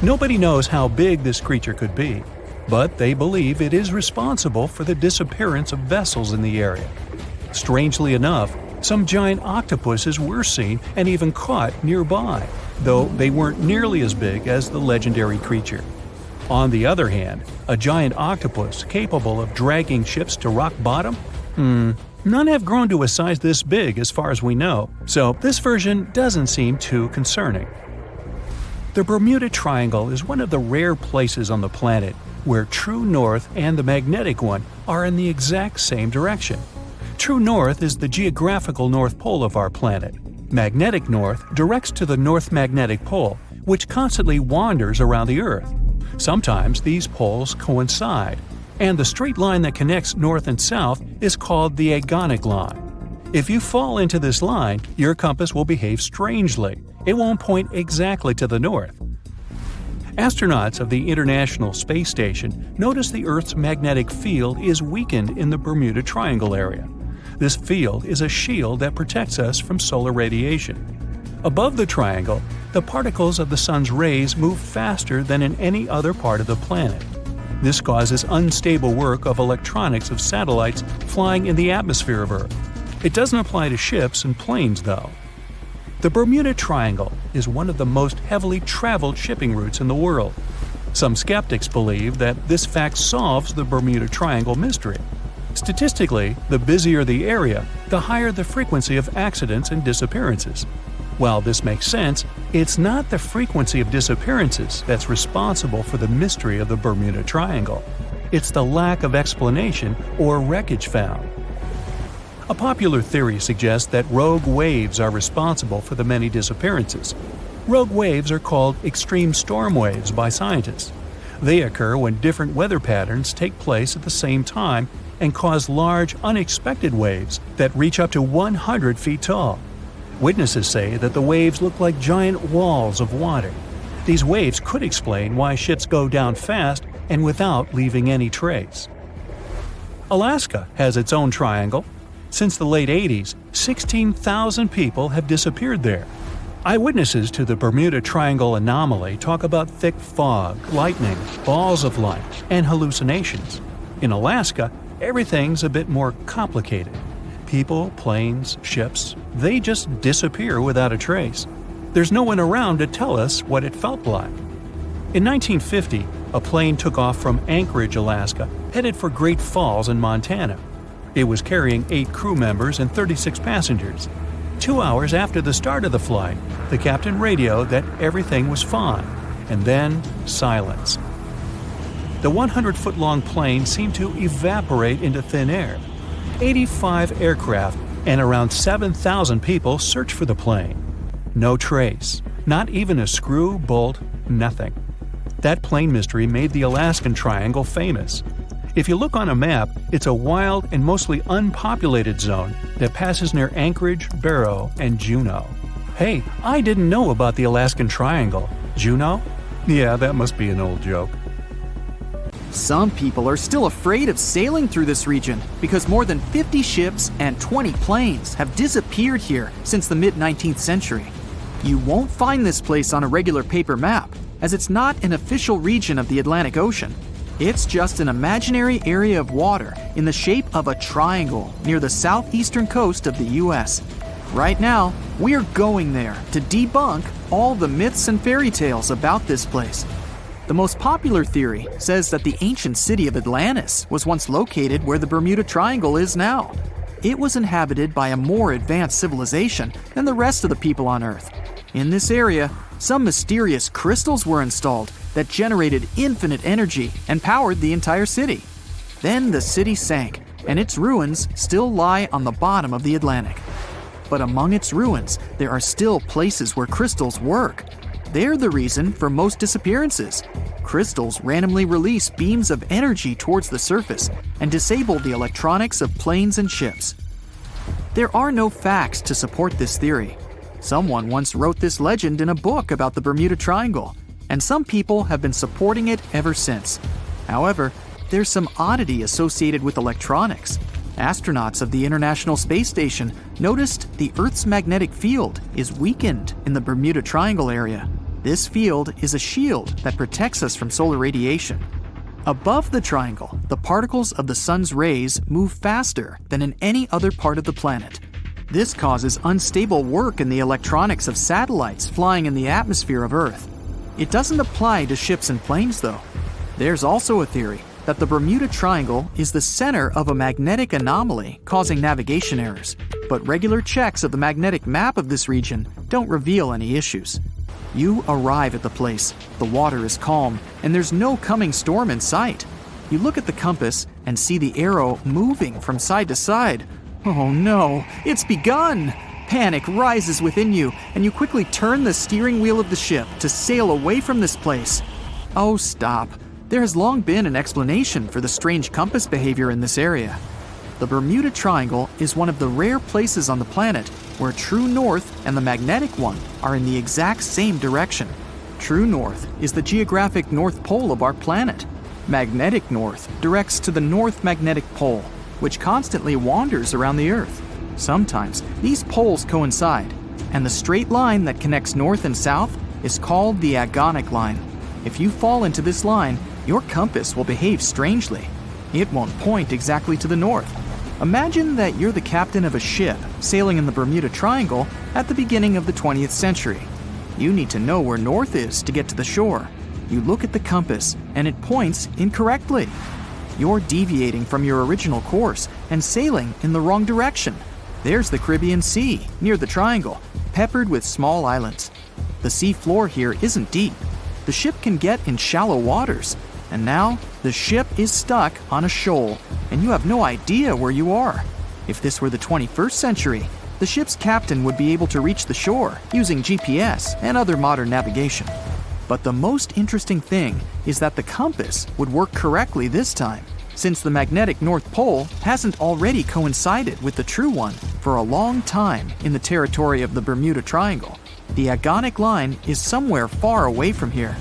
Nobody knows how big this creature could be, but they believe it is responsible for the disappearance of vessels in the area. Strangely enough, some giant octopuses were seen and even caught nearby, though they weren't nearly as big as the legendary creature. On the other hand, a giant octopus capable of dragging ships to rock bottom? None have grown to a size this big as far as we know, so this version doesn't seem too concerning. The Bermuda Triangle is one of the rare places on the planet where true north and the magnetic one are in the exact same direction. True north is the geographical north pole of our planet. Magnetic north directs to the north magnetic pole, which constantly wanders around the Earth. Sometimes these poles coincide, and the straight line that connects north and south is called the agonic line. If you fall into this line, your compass will behave strangely. It won't point exactly to the north. Astronauts of the International Space Station notice the Earth's magnetic field is weakened in the Bermuda Triangle area. This field is a shield that protects us from solar radiation. Above the triangle, the particles of the sun's rays move faster than in any other part of the planet. This causes unstable work of electronics of satellites flying in the atmosphere of Earth. It doesn't apply to ships and planes, though. The Bermuda Triangle is one of the most heavily traveled shipping routes in the world. Some skeptics believe that this fact solves the Bermuda Triangle mystery. Statistically, the busier the area, the higher the frequency of accidents and disappearances. While this makes sense, it's not the frequency of disappearances that's responsible for the mystery of the Bermuda Triangle. It's the lack of explanation or wreckage found. A popular theory suggests that rogue waves are responsible for the many disappearances. Rogue waves are called extreme storm waves by scientists. They occur when different weather patterns take place at the same time and cause large, unexpected waves that reach up to 100 feet tall. Witnesses say that the waves look like giant walls of water. These waves could explain why ships go down fast and without leaving any trace. Alaska has its own triangle. Since the late 80s, 16,000 people have disappeared there. Eyewitnesses to the Bermuda Triangle anomaly talk about thick fog, lightning, balls of light, and hallucinations. In Alaska, everything's a bit more complicated. People, planes, ships, they just disappear without a trace. There's no one around to tell us what it felt like. In 1950, a plane took off from Anchorage, Alaska, headed for Great Falls in Montana. It was carrying 8 crew members and 36 passengers. 2 hours after the start of the flight, the captain radioed that everything was fine, and then silence. The 100-foot-long plane seemed to evaporate into thin air. 85 aircraft and around 7,000 people searched for the plane. No trace, not even a screw, bolt, nothing. That plane mystery made the Alaskan Triangle famous. If you look on a map, it's a wild and mostly unpopulated zone that passes near Anchorage, Barrow, and Juneau. Hey, I didn't know about the Alaskan Triangle. Juneau? Yeah, that must be an old joke. Some people are still afraid of sailing through this region because more than 50 ships and 20 planes have disappeared here since the mid-19th century. You won't find this place on a regular paper map, as it's not an official region of the Atlantic Ocean. It's just an imaginary area of water in the shape of a triangle near the southeastern coast of the US. Right now, we're going there to debunk all the myths and fairy tales about this place. The most popular theory says that the ancient city of Atlantis was once located where the Bermuda Triangle is now. It was inhabited by a more advanced civilization than the rest of the people on Earth. In this area, some mysterious crystals were installed that generated infinite energy and powered the entire city. Then the city sank, and its ruins still lie on the bottom of the Atlantic. But among its ruins, there are still places where crystals work. They're the reason for most disappearances. Crystals randomly release beams of energy towards the surface and disable the electronics of planes and ships. There are no facts to support this theory. Someone once wrote this legend in a book about the Bermuda Triangle, and some people have been supporting it ever since. However, there's some oddity associated with electronics. Astronauts of the International Space Station noticed the Earth's magnetic field is weakened in the Bermuda Triangle area. This field is a shield that protects us from solar radiation. Above the triangle, the particles of the sun's rays move faster than in any other part of the planet. This causes unstable work in the electronics of satellites flying in the atmosphere of Earth. It doesn't apply to ships and planes, though. There's also a theory that the Bermuda Triangle is the center of a magnetic anomaly causing navigation errors, but regular checks of the magnetic map of this region don't reveal any issues. You arrive at the place, the water is calm, and there's no coming storm in sight. You look at the compass and see the arrow moving from side to side. Oh no, it's begun! Panic rises within you, and you quickly turn the steering wheel of the ship to sail away from this place. Oh, stop. There has long been an explanation for the strange compass behavior in this area. The Bermuda Triangle is one of the rare places on the planet where true north and the magnetic one are in the exact same direction. True north is the geographic north pole of our planet. Magnetic north directs to the north magnetic pole, which constantly wanders around the Earth. Sometimes these poles coincide, and the straight line that connects north and south is called the agonic line. If you fall into this line, your compass will behave strangely. It won't point exactly to the north. Imagine that you're the captain of a ship sailing in the Bermuda Triangle at the beginning of the 20th century. You need to know where north is to get to the shore. You look at the compass and it points incorrectly. You're deviating from your original course and sailing in the wrong direction. There's the Caribbean Sea near the triangle, peppered with small islands. The sea floor here isn't deep. The ship can get in shallow waters. And now, the ship is stuck on a shoal, and you have no idea where you are. If this were the 21st century, the ship's captain would be able to reach the shore using GPS and other modern navigation. But the most interesting thing is that the compass would work correctly this time, since the magnetic North Pole hasn't already coincided with the true one for a long time in the territory of the Bermuda Triangle. The agonic line is somewhere far away from here.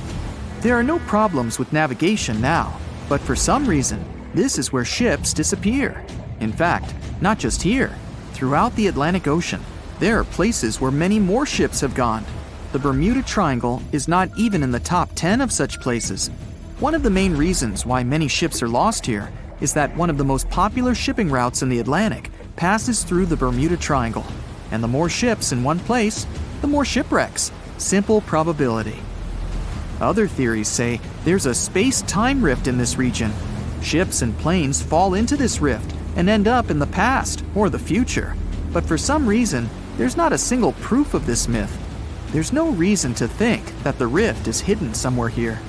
There are no problems with navigation now, but for some reason, this is where ships disappear. In fact, not just here. Throughout the Atlantic Ocean, there are places where many more ships have gone. The Bermuda Triangle is not even in the top 10 of such places. One of the main reasons why many ships are lost here is that one of the most popular shipping routes in the Atlantic passes through the Bermuda Triangle. And the more ships in one place, the more shipwrecks. Simple probability. Other theories say there's a space-time rift in this region. Ships and planes fall into this rift and end up in the past or the future. But for some reason, there's not a single proof of this myth. There's no reason to think that the rift is hidden somewhere here.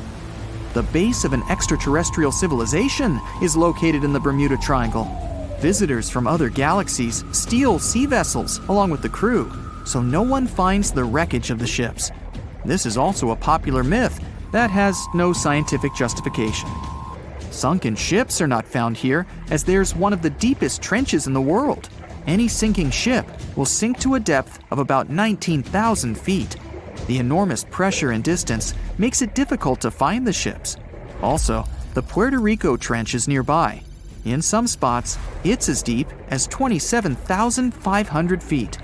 The base of an extraterrestrial civilization is located in the Bermuda Triangle. Visitors from other galaxies steal sea vessels along with the crew, so no one finds the wreckage of the ships. This is also a popular myth that has no scientific justification. Sunken ships are not found here, as there's one of the deepest trenches in the world. Any sinking ship will sink to a depth of about 19,000 feet. The enormous pressure and distance makes it difficult to find the ships. Also, the Puerto Rico Trench is nearby. In some spots, it's as deep as 27,500 feet.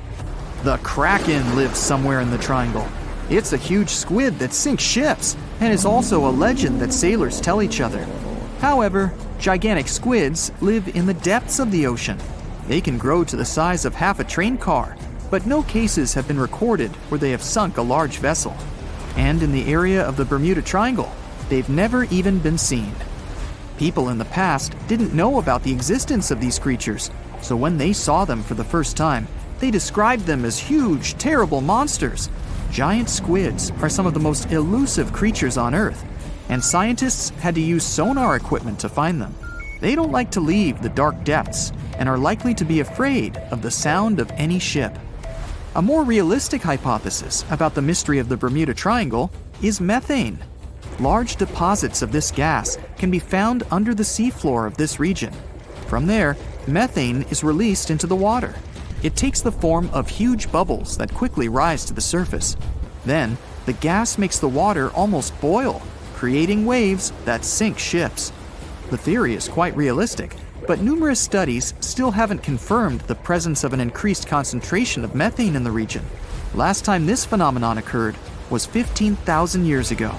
The Kraken lives somewhere in the triangle. It's a huge squid that sinks ships, and is also a legend that sailors tell each other. However, gigantic squids live in the depths of the ocean. They can grow to the size of half a train car, but no cases have been recorded where they have sunk a large vessel. And in the area of the Bermuda Triangle, they've never even been seen. People in the past didn't know about the existence of these creatures, so when they saw them for the first time, they described them as huge, terrible monsters. Giant squids are some of the most elusive creatures on Earth, and scientists had to use sonar equipment to find them. They don't like to leave the dark depths and are likely to be afraid of the sound of any ship. A more realistic hypothesis about the mystery of the Bermuda Triangle is methane. Large deposits of this gas can be found under the seafloor of this region. From there, methane is released into the water. It takes the form of huge bubbles that quickly rise to the surface. Then, the gas makes the water almost boil, creating waves that sink ships. The theory is quite realistic, but numerous studies still haven't confirmed the presence of an increased concentration of methane in the region. Last time this phenomenon occurred was 15,000 years ago.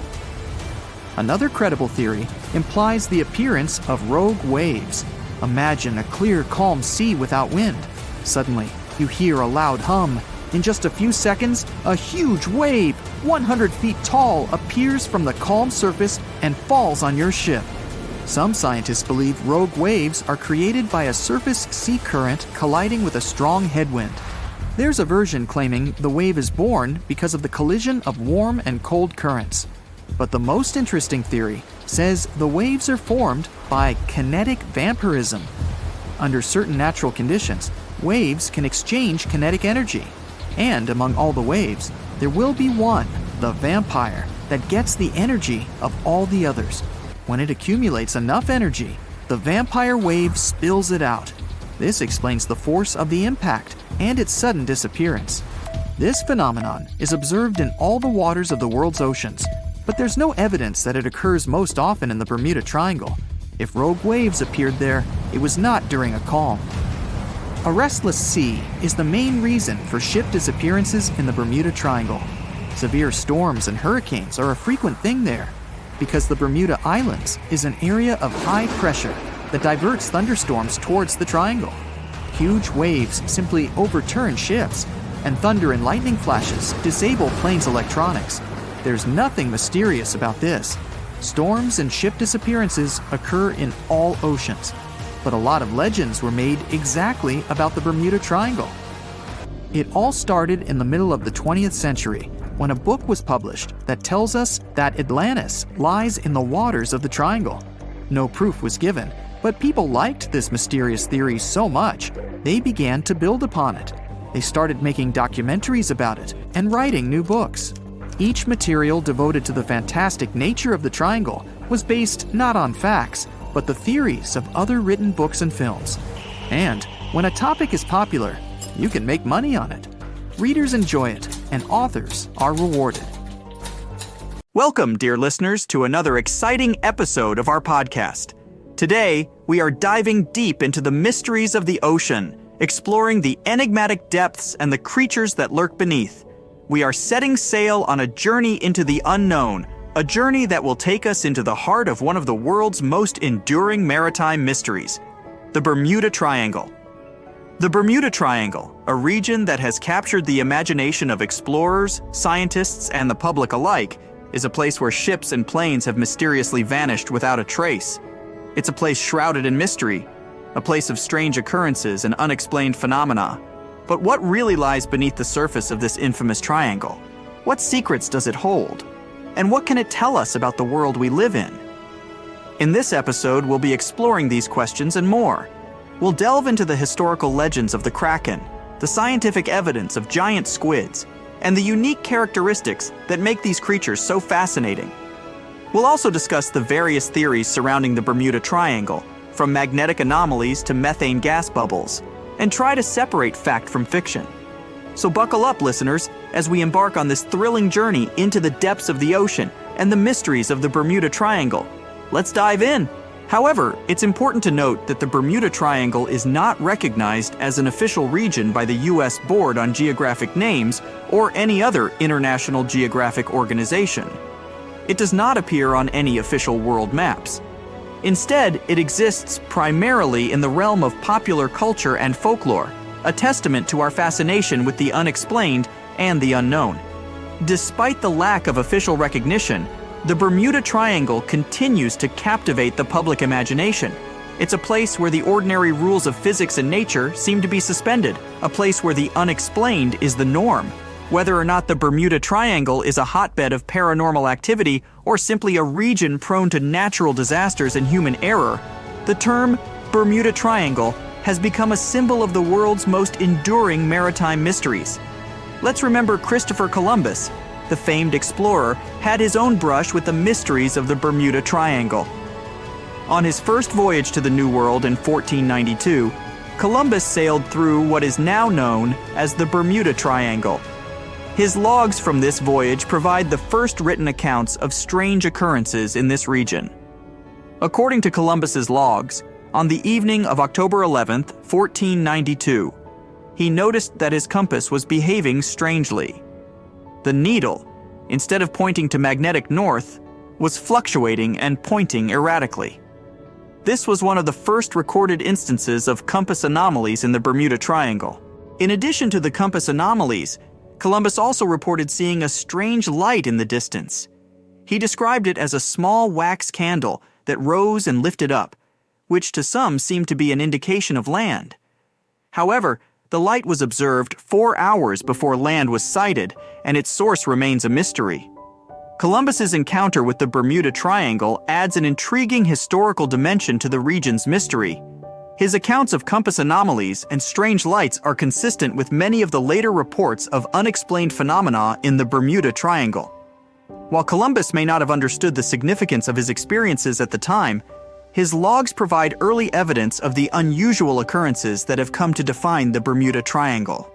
Another credible theory implies the appearance of rogue waves. Imagine a clear, calm sea without wind. Suddenly, you hear a loud hum. In just a few seconds, a huge wave, 100 feet tall, appears from the calm surface and falls on your ship. Some scientists believe rogue waves are created by a surface sea current colliding with a strong headwind. There's a version claiming the wave is born because of the collision of warm and cold currents. But the most interesting theory says the waves are formed by kinetic vampirism. Under certain natural conditions, waves can exchange kinetic energy. And among all the waves, there will be one, the vampire, that gets the energy of all the others. When it accumulates enough energy, the vampire wave spills it out. This explains the force of the impact and its sudden disappearance. This phenomenon is observed in all the waters of the world's oceans, but there's no evidence that it occurs most often in the Bermuda Triangle. If rogue waves appeared there, it was not during a calm. A restless sea is the main reason for ship disappearances in the Bermuda Triangle. Severe storms and hurricanes are a frequent thing there because the Bermuda Islands is an area of high pressure that diverts thunderstorms towards the triangle. Huge waves simply overturn ships, and thunder and lightning flashes disable planes' electronics. There's nothing mysterious about this. Storms and ship disappearances occur in all oceans, but a lot of legends were made exactly about the Bermuda Triangle. It all started in the middle of the 20th century when a book was published that tells us that Atlantis lies in the waters of the triangle. No proof was given, but people liked this mysterious theory so much, they began to build upon it. They started making documentaries about it and writing new books. Each material devoted to the fantastic nature of the triangle was based not on facts, but the theories of other written books and films. And when a topic is popular, you can make money on it. Readers enjoy it, and authors are rewarded. Welcome, dear listeners, to another exciting episode of our podcast. Today, we are diving deep into the mysteries of the ocean, exploring the enigmatic depths and the creatures that lurk beneath. We are setting sail on a journey into the unknown, a journey that will take us into the heart of one of the world's most enduring maritime mysteries, the Bermuda Triangle. The Bermuda Triangle, a region that has captured the imagination of explorers, scientists, and the public alike, is a place where ships and planes have mysteriously vanished without a trace. It's a place shrouded in mystery, a place of strange occurrences and unexplained phenomena. But what really lies beneath the surface of this infamous triangle? What secrets does it hold? And what can it tell us about the world we live in? In this episode, we'll be exploring these questions and more. We'll delve into the historical legends of the Kraken, the scientific evidence of giant squids, and the unique characteristics that make these creatures so fascinating. We'll also discuss the various theories surrounding the Bermuda Triangle, from magnetic anomalies to methane gas bubbles, and try to separate fact from fiction. So buckle up, listeners, as we embark on this thrilling journey into the depths of the ocean and the mysteries of the Bermuda Triangle. Let's dive in. However, it's important to note that the Bermuda Triangle is not recognized as an official region by the U.S. Board on Geographic Names or any other international geographic organization. It does not appear on any official world maps. Instead, it exists primarily in the realm of popular culture and folklore, a testament to our fascination with the unexplained and the unknown. Despite the lack of official recognition, the Bermuda Triangle continues to captivate the public imagination. It's a place where the ordinary rules of physics and nature seem to be suspended, a place where the unexplained is the norm. Whether or not the Bermuda Triangle is a hotbed of paranormal activity or simply a region prone to natural disasters and human error, the term Bermuda Triangle has become a symbol of the world's most enduring maritime mysteries. Let's remember Christopher Columbus, the famed explorer, had his own brush with the mysteries of the Bermuda Triangle. On his first voyage to the New World in 1492, Columbus sailed through what is now known as the Bermuda Triangle. His logs from this voyage provide the first written accounts of strange occurrences in this region. According to Columbus's logs, on the evening of October 11th, 1492, he noticed that his compass was behaving strangely. The needle, instead of pointing to magnetic north, was fluctuating and pointing erratically. This was one of the first recorded instances of compass anomalies in the Bermuda Triangle. In addition to the compass anomalies, Columbus also reported seeing a strange light in the distance. He described it as a small wax candle that rose and lifted up, which to some seemed to be an indication of land. However, the light was observed 4 hours before land was sighted, and its source remains a mystery. Columbus's encounter with the Bermuda Triangle adds an intriguing historical dimension to the region's mystery. His accounts of compass anomalies and strange lights are consistent with many of the later reports of unexplained phenomena in the Bermuda Triangle. While Columbus may not have understood the significance of his experiences at the time, his logs provide early evidence of the unusual occurrences that have come to define the Bermuda Triangle.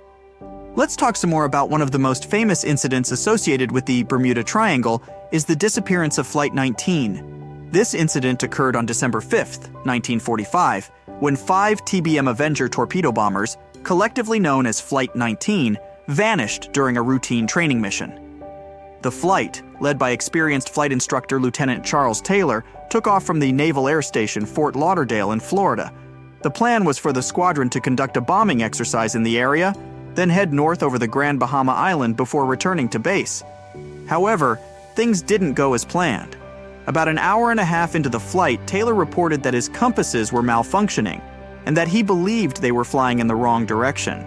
Let's talk some more about one of the most famous incidents associated with the Bermuda Triangle is the disappearance of Flight 19. This incident occurred on December 5th, 1945, when 5 TBM Avenger torpedo bombers, collectively known as Flight 19, vanished during a routine training mission. The flight, led by experienced flight instructor Lieutenant Charles Taylor, took off from the Naval Air Station Fort Lauderdale in Florida. The plan was for the squadron to conduct a bombing exercise in the area, then head north over the Grand Bahama Island before returning to base. However, things didn't go as planned. About an hour and a half into the flight, Taylor reported that his compasses were malfunctioning and that he believed they were flying in the wrong direction.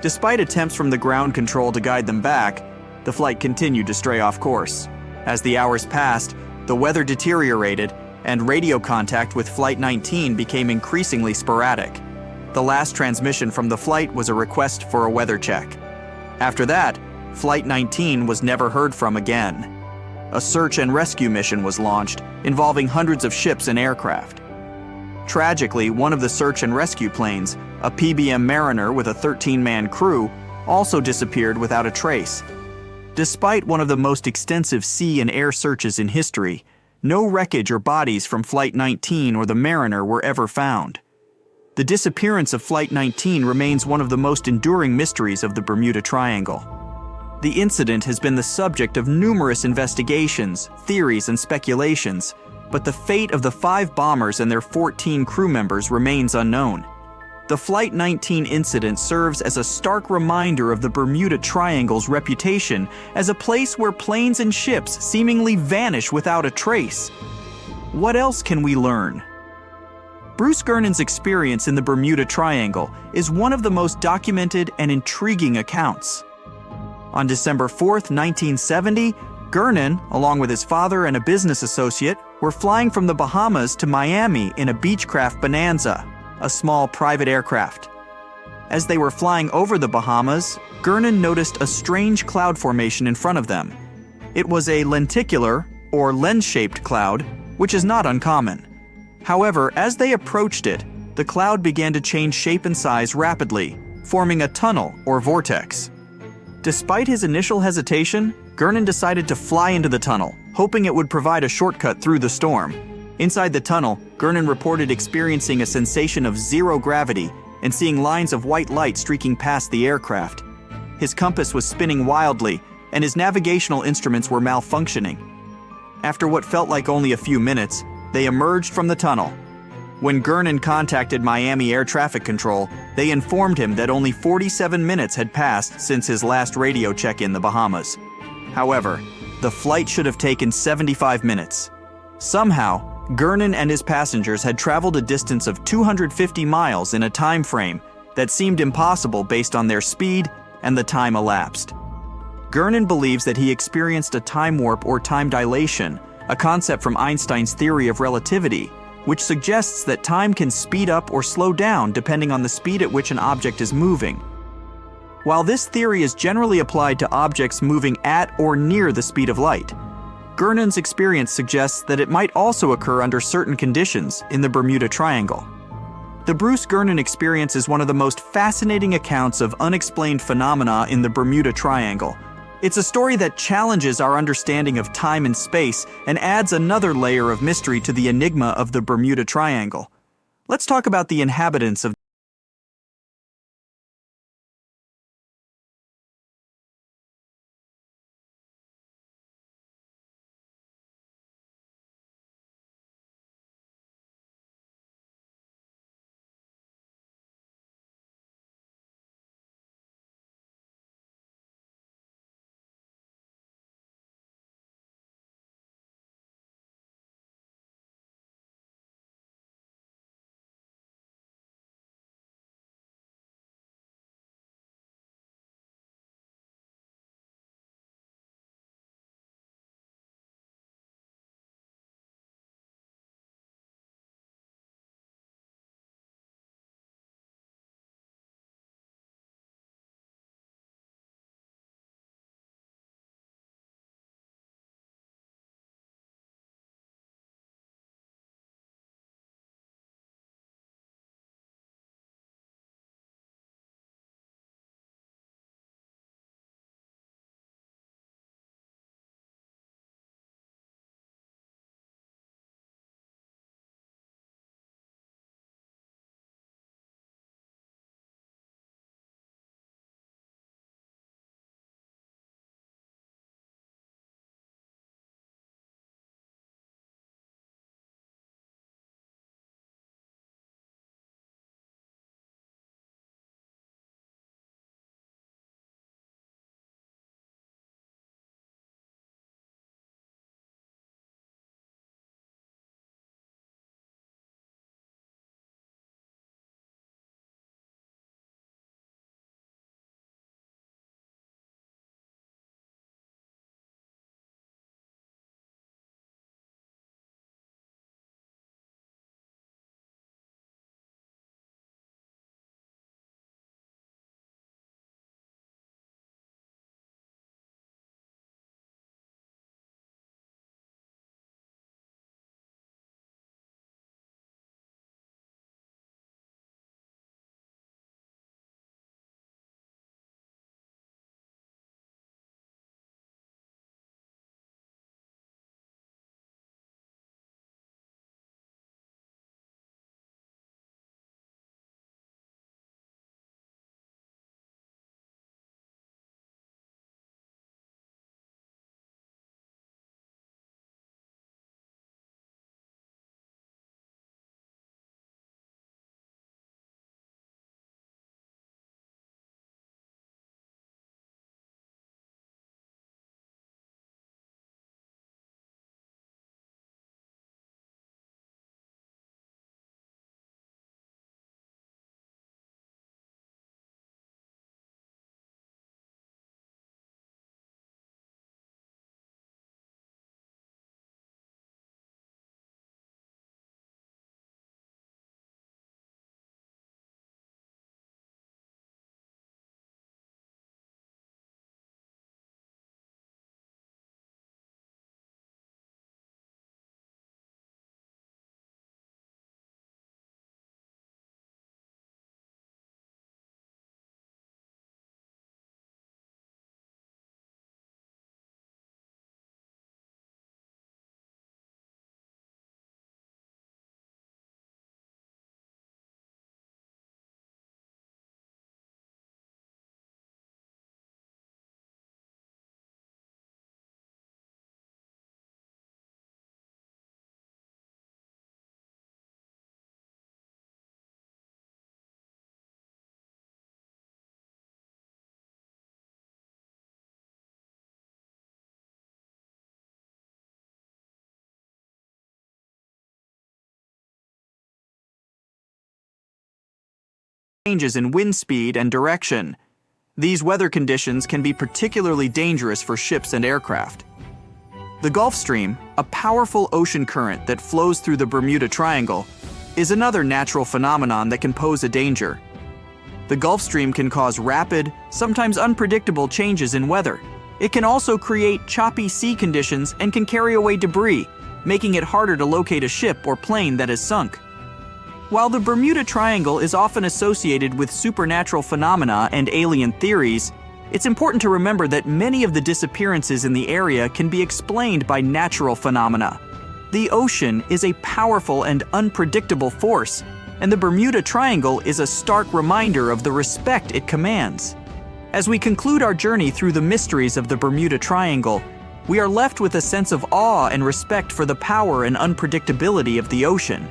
Despite attempts from the ground control to guide them back, the flight continued to stray off course. As the hours passed, the weather deteriorated and radio contact with Flight 19 became increasingly sporadic. The last transmission from the flight was a request for a weather check. After that, Flight 19 was never heard from again. A search and rescue mission was launched, involving hundreds of ships and aircraft. Tragically, one of the search and rescue planes, a PBM Mariner with a 13-man crew, also disappeared without a trace. Despite one of the most extensive sea and air searches in history, no wreckage or bodies from Flight 19 or the Mariner were ever found. The disappearance of Flight 19 remains one of the most enduring mysteries of the Bermuda Triangle. The incident has been the subject of numerous investigations, theories, and speculations, but the fate of the 5 bombers and their 14 crew members remains unknown. The Flight 19 incident serves as a stark reminder of the Bermuda Triangle's reputation as a place where planes and ships seemingly vanish without a trace. What else can we learn? Bruce Gernon's experience in the Bermuda Triangle is one of the most documented and intriguing accounts. On December 4, 1970, Gernon, along with his father and a business associate, were flying from the Bahamas to Miami in a Beechcraft Bonanza, a small private aircraft. As they were flying over the Bahamas, Gernon noticed a strange cloud formation in front of them. It was a lenticular, or lens-shaped cloud, which is not uncommon. However, as they approached it, the cloud began to change shape and size rapidly, forming a tunnel or vortex. Despite his initial hesitation, Gernon decided to fly into the tunnel, hoping it would provide a shortcut through the storm. Inside the tunnel, Gernon reported experiencing a sensation of zero gravity and seeing lines of white light streaking past the aircraft. His compass was spinning wildly, and his navigational instruments were malfunctioning. After what felt like only a few minutes, they emerged from the tunnel. When Gernon contacted Miami Air Traffic Control, they informed him that only 47 minutes had passed since his last radio check in the Bahamas. However, the flight should have taken 75 minutes. Somehow, Gernon and his passengers had traveled a distance of 250 miles in a time frame that seemed impossible based on their speed and the time elapsed. Gernon believes that he experienced a time warp or time dilation, a concept from Einstein's theory of relativity, which suggests that time can speed up or slow down depending on the speed at which an object is moving. While this theory is generally applied to objects moving at or near the speed of light, Gernon's experience suggests that it might also occur under certain conditions in the Bermuda Triangle. The Bruce Gernon experience is one of the most fascinating accounts of unexplained phenomena in the Bermuda Triangle. It's a story that challenges our understanding of time and space and adds another layer of mystery to the enigma of the Bermuda Triangle. Let's talk about the inhabitants of changes in wind speed and direction. These weather conditions can be particularly dangerous for ships and aircraft. The Gulf Stream, a powerful ocean current that flows through the Bermuda Triangle, is another natural phenomenon that can pose a danger. The Gulf Stream can cause rapid, sometimes unpredictable changes in weather. It can also create choppy sea conditions and can carry away debris, making it harder to locate a ship or plane that has sunk. While the Bermuda Triangle is often associated with supernatural phenomena and alien theories, it's important to remember that many of the disappearances in the area can be explained by natural phenomena. The ocean is a powerful and unpredictable force, and the Bermuda Triangle is a stark reminder of the respect it commands. As we conclude our journey through the mysteries of the Bermuda Triangle, we are left with a sense of awe and respect for the power and unpredictability of the ocean.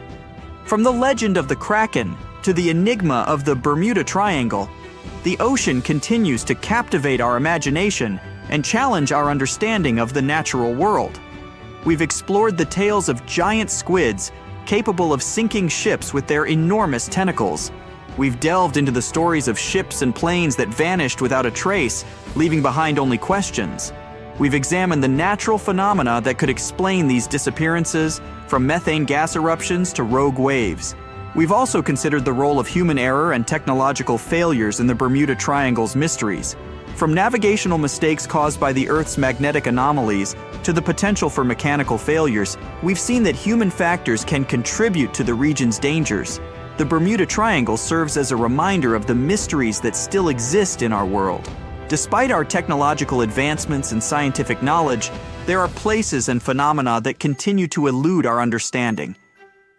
From the legend of the Kraken to the enigma of the Bermuda Triangle, the ocean continues to captivate our imagination and challenge our understanding of the natural world. We've explored the tales of giant squids capable of sinking ships with their enormous tentacles. We've delved into the stories of ships and planes that vanished without a trace, leaving behind only questions. We've examined the natural phenomena that could explain these disappearances, from methane gas eruptions to rogue waves. We've also considered the role of human error and technological failures in the Bermuda Triangle's mysteries. From navigational mistakes caused by the Earth's magnetic anomalies to the potential for mechanical failures, we've seen that human factors can contribute to the region's dangers. The Bermuda Triangle serves as a reminder of the mysteries that still exist in our world. Despite our technological advancements and scientific knowledge, there are places and phenomena that continue to elude our understanding.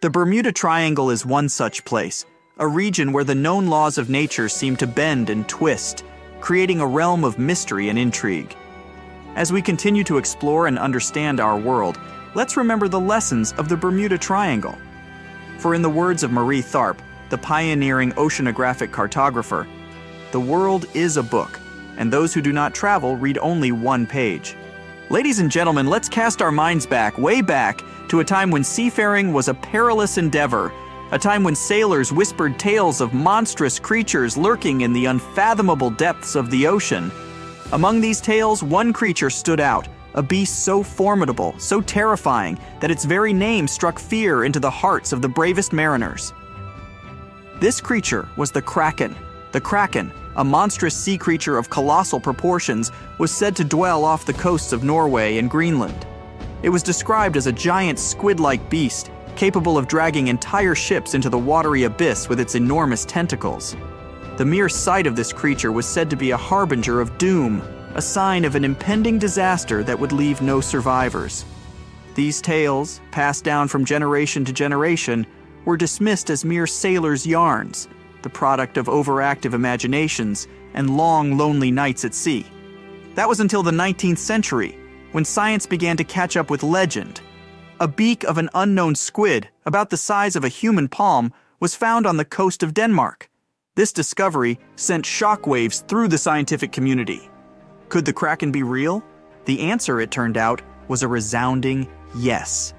The Bermuda Triangle is one such place, a region where the known laws of nature seem to bend and twist, creating a realm of mystery and intrigue. As we continue to explore and understand our world, let's remember the lessons of the Bermuda Triangle. For in the words of Marie Tharp, the pioneering oceanographic cartographer, "The world is a book, and those who do not travel read only one page." Ladies and gentlemen, let's cast our minds back, way back, to a time when seafaring was a perilous endeavor, a time when sailors whispered tales of monstrous creatures lurking in the unfathomable depths of the ocean. Among these tales, one creature stood out, a beast so formidable, so terrifying, that its very name struck fear into the hearts of the bravest mariners. This creature was the Kraken. The Kraken, a monstrous sea creature of colossal proportions, was said to dwell off the coasts of Norway and Greenland. It was described as a giant squid-like beast, capable of dragging entire ships into the watery abyss with its enormous tentacles. The mere sight of this creature was said to be a harbinger of doom, a sign of an impending disaster that would leave no survivors. These tales, passed down from generation to generation, were dismissed as mere sailors' yarns, the product of overactive imaginations and long, lonely nights at sea. That was until the 19th century, when science began to catch up with legend. A beak of an unknown squid, about the size of a human palm, was found on the coast of Denmark. This discovery sent shockwaves through the scientific community. Could the Kraken be real? The answer, it turned out, was a resounding yes.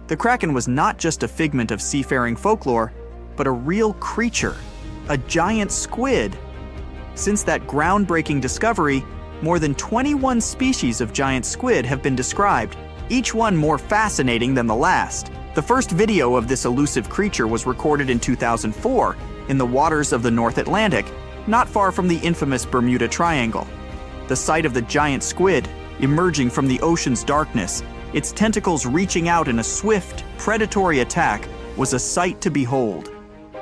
The Kraken was not just a figment of seafaring folklore, but a real creature, a giant squid. Since that groundbreaking discovery, more than 21 species of giant squid have been described, each one more fascinating than the last. The first video of this elusive creature was recorded in 2004 in the waters of the North Atlantic, not far from the infamous Bermuda Triangle. The sight of the giant squid emerging from the ocean's darkness, its tentacles reaching out in a swift, predatory attack, was a sight to behold.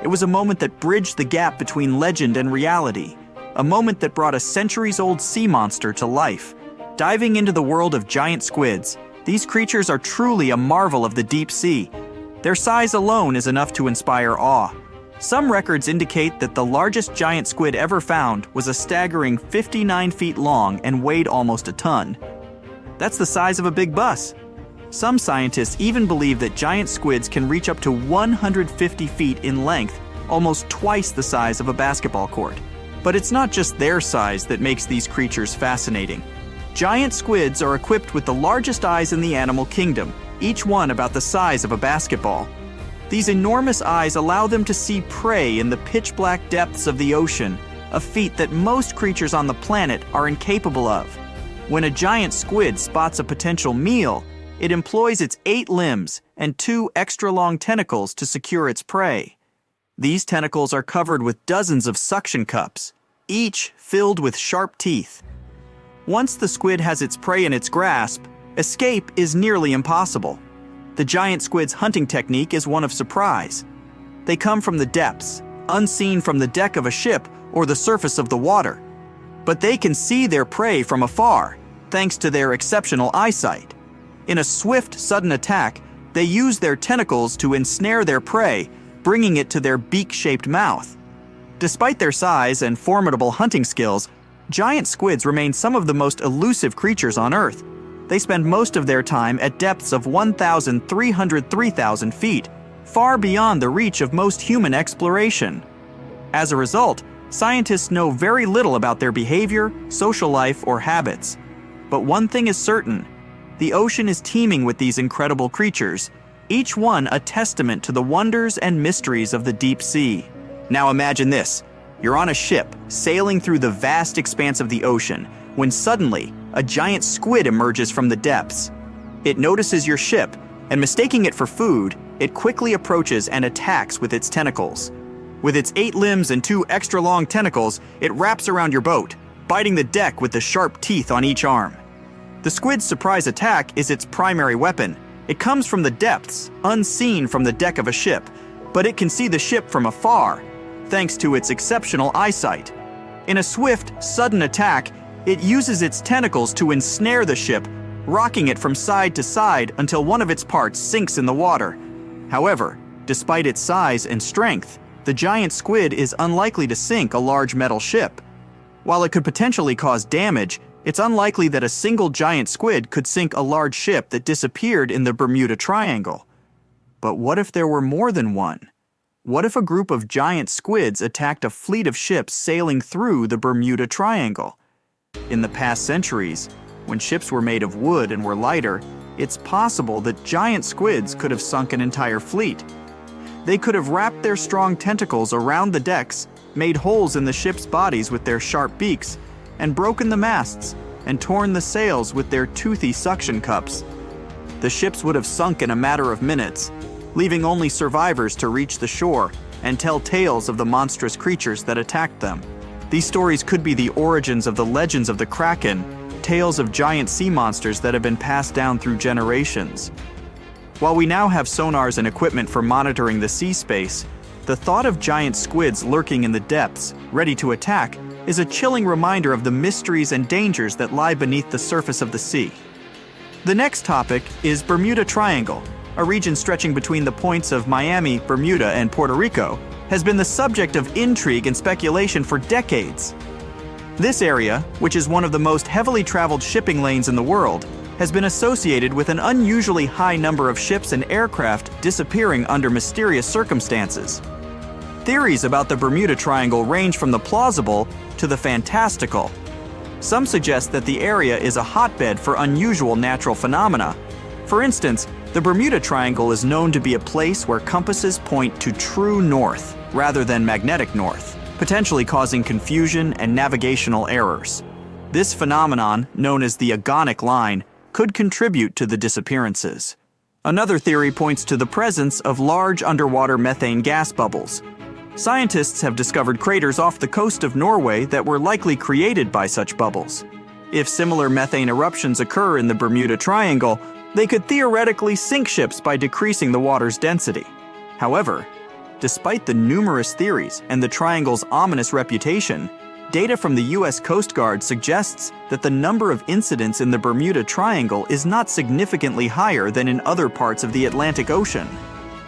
It was a moment that bridged the gap between legend and reality, a moment that brought a centuries-old sea monster to life. Diving into the world of giant squids, these creatures are truly a marvel of the deep sea. Their size alone is enough to inspire awe. Some records indicate that the largest giant squid ever found was a staggering 59 feet long and weighed almost a ton. That's the size of a big bus. Some scientists even believe that giant squids can reach up to 150 feet in length, almost twice the size of a basketball court. But it's not just their size that makes these creatures fascinating. Giant squids are equipped with the largest eyes in the animal kingdom, each one about the size of a basketball. These enormous eyes allow them to see prey in the pitch-black depths of the ocean, a feat that most creatures on the planet are incapable of. When a giant squid spots a potential meal, it employs its 8 limbs and 2 extra-long tentacles to secure its prey. These tentacles are covered with dozens of suction cups, each filled with sharp teeth. Once the squid has its prey in its grasp, escape is nearly impossible. The giant squid's hunting technique is one of surprise. They come from the depths, unseen from the deck of a ship or the surface of the water. But they can see their prey from afar, thanks to their exceptional eyesight. In a swift, sudden attack, they use their tentacles to ensnare their prey, bringing it to their beak-shaped mouth. Despite their size and formidable hunting skills, giant squids remain some of the most elusive creatures on Earth. They spend most of their time at depths of 1,303,000 feet, far beyond the reach of most human exploration. As a result, scientists know very little about their behavior, social life, or habits. But one thing is certain: the ocean is teeming with these incredible creatures, each one a testament to the wonders and mysteries of the deep sea. Now imagine this: you're on a ship, sailing through the vast expanse of the ocean, when suddenly, a giant squid emerges from the depths. It notices your ship, and mistaking it for food, it quickly approaches and attacks with its tentacles. With its 8 limbs and 2 extra-long tentacles, it wraps around your boat, biting the deck with the sharp teeth on each arm. The squid's surprise attack is its primary weapon. It comes from the depths, unseen from the deck of a ship, but it can see the ship from afar, thanks to its exceptional eyesight. In a swift, sudden attack, it uses its tentacles to ensnare the ship, rocking it from side to side until one of its parts sinks in the water. However, despite its size and strength, the giant squid is unlikely to sink a large metal ship. While it could potentially cause damage, it's unlikely that a single giant squid could sink a large ship that disappeared in the Bermuda Triangle. But what if there were more than one? What if a group of giant squids attacked a fleet of ships sailing through the Bermuda Triangle? In the past centuries, when ships were made of wood and were lighter, it's possible that giant squids could have sunk an entire fleet. They could have wrapped their strong tentacles around the decks, made holes in the ship's bodies with their sharp beaks, and broken the masts and torn the sails with their toothy suction cups. The ships would have sunk in a matter of minutes, leaving only survivors to reach the shore and tell tales of the monstrous creatures that attacked them. These stories could be the origins of the legends of the Kraken, tales of giant sea monsters that have been passed down through generations. While we now have sonars and equipment for monitoring the sea space, the thought of giant squids lurking in the depths, ready to attack, is a chilling reminder of the mysteries and dangers that lie beneath the surface of the sea. The next topic is Bermuda Triangle, a region stretching between the points of Miami, Bermuda, and Puerto Rico, has been the subject of intrigue and speculation for decades. This area, which is one of the most heavily traveled shipping lanes in the world, has been associated with an unusually high number of ships and aircraft disappearing under mysterious circumstances. Theories about the Bermuda Triangle range from the plausible to the fantastical. Some suggest that the area is a hotbed for unusual natural phenomena. For instance, the Bermuda Triangle is known to be a place where compasses point to true north rather than magnetic north, potentially causing confusion and navigational errors. This phenomenon, known as the agonic line, could contribute to the disappearances. Another theory points to the presence of large underwater methane gas bubbles. Scientists have discovered craters off the coast of Norway that were likely created by such bubbles. If similar methane eruptions occur in the Bermuda Triangle, they could theoretically sink ships by decreasing the water's density. However, despite the numerous theories and the triangle's ominous reputation, data from the U.S. Coast Guard suggests that the number of incidents in the Bermuda Triangle is not significantly higher than in other parts of the Atlantic Ocean.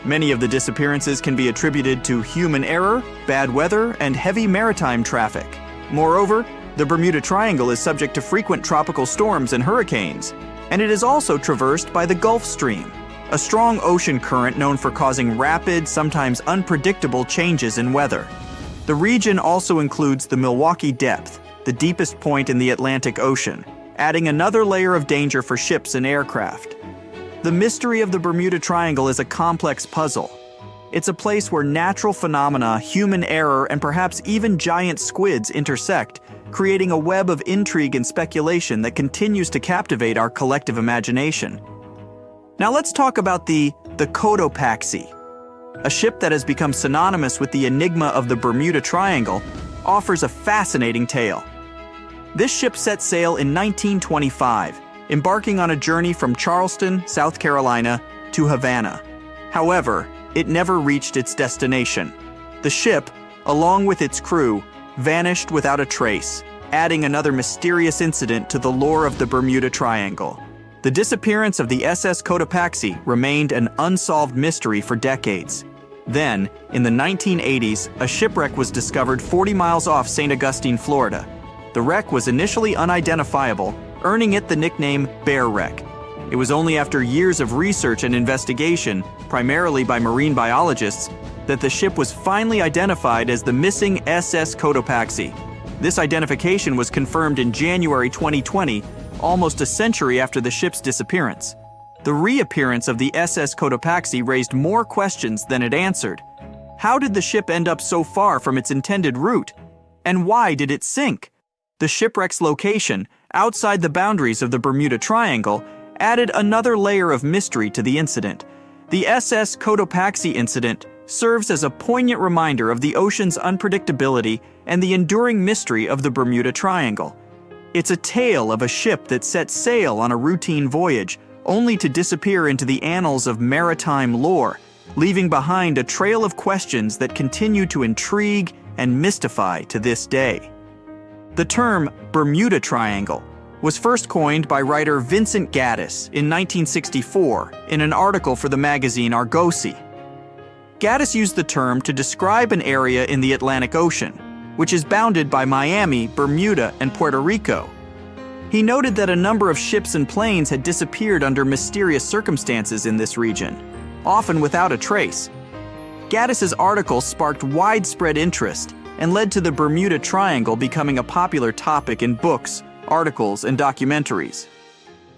Many of the disappearances can be attributed to human error, bad weather, and heavy maritime traffic. Moreover, the Bermuda Triangle is subject to frequent tropical storms and hurricanes, and it is also traversed by the Gulf Stream, a strong ocean current known for causing rapid, sometimes unpredictable changes in weather. The region also includes the Milwaukee Depth, the deepest point in the Atlantic Ocean, adding another layer of danger for ships and aircraft. The mystery of the Bermuda Triangle is a complex puzzle. It's a place where natural phenomena, human error, and perhaps even giant squids intersect, creating a web of intrigue and speculation that continues to captivate our collective imagination. Now let's talk about the Cotopaxi. A ship that has become synonymous with the enigma of the Bermuda Triangle offers a fascinating tale. This ship set sail in 1925, embarking on a journey from Charleston, South Carolina, to Havana. However, it never reached its destination. The ship, along with its crew, vanished without a trace, adding another mysterious incident to the lore of the Bermuda Triangle. The disappearance of the SS Cotopaxi remained an unsolved mystery for decades. Then, in the 1980s, a shipwreck was discovered 40 miles off St. Augustine, Florida. The wreck was initially unidentifiable, earning it the nickname Bear Wreck. It was only after years of research and investigation, primarily by marine biologists, that the ship was finally identified as the missing SS Cotopaxi. This identification was confirmed in January 2020, almost a century after the ship's disappearance. The reappearance of the SS Cotopaxi raised more questions than it answered. How did the ship end up so far from its intended route? And why did it sink? The shipwreck's location, outside the boundaries of the Bermuda Triangle, added another layer of mystery to the incident. The SS Cotopaxi incident serves as a poignant reminder of the ocean's unpredictability and the enduring mystery of the Bermuda Triangle. It's a tale of a ship that set sail on a routine voyage, only to disappear into the annals of maritime lore, leaving behind a trail of questions that continue to intrigue and mystify to this day. The term Bermuda Triangle was first coined by writer Vincent Gaddis in 1964 in an article for the magazine Argosy. Gaddis used the term to describe an area in the Atlantic Ocean, which is bounded by Miami, Bermuda, and Puerto Rico. He noted that a number of ships and planes had disappeared under mysterious circumstances in this region, often without a trace. Gaddis's article sparked widespread interest and led to the Bermuda Triangle becoming a popular topic in books, articles, and documentaries.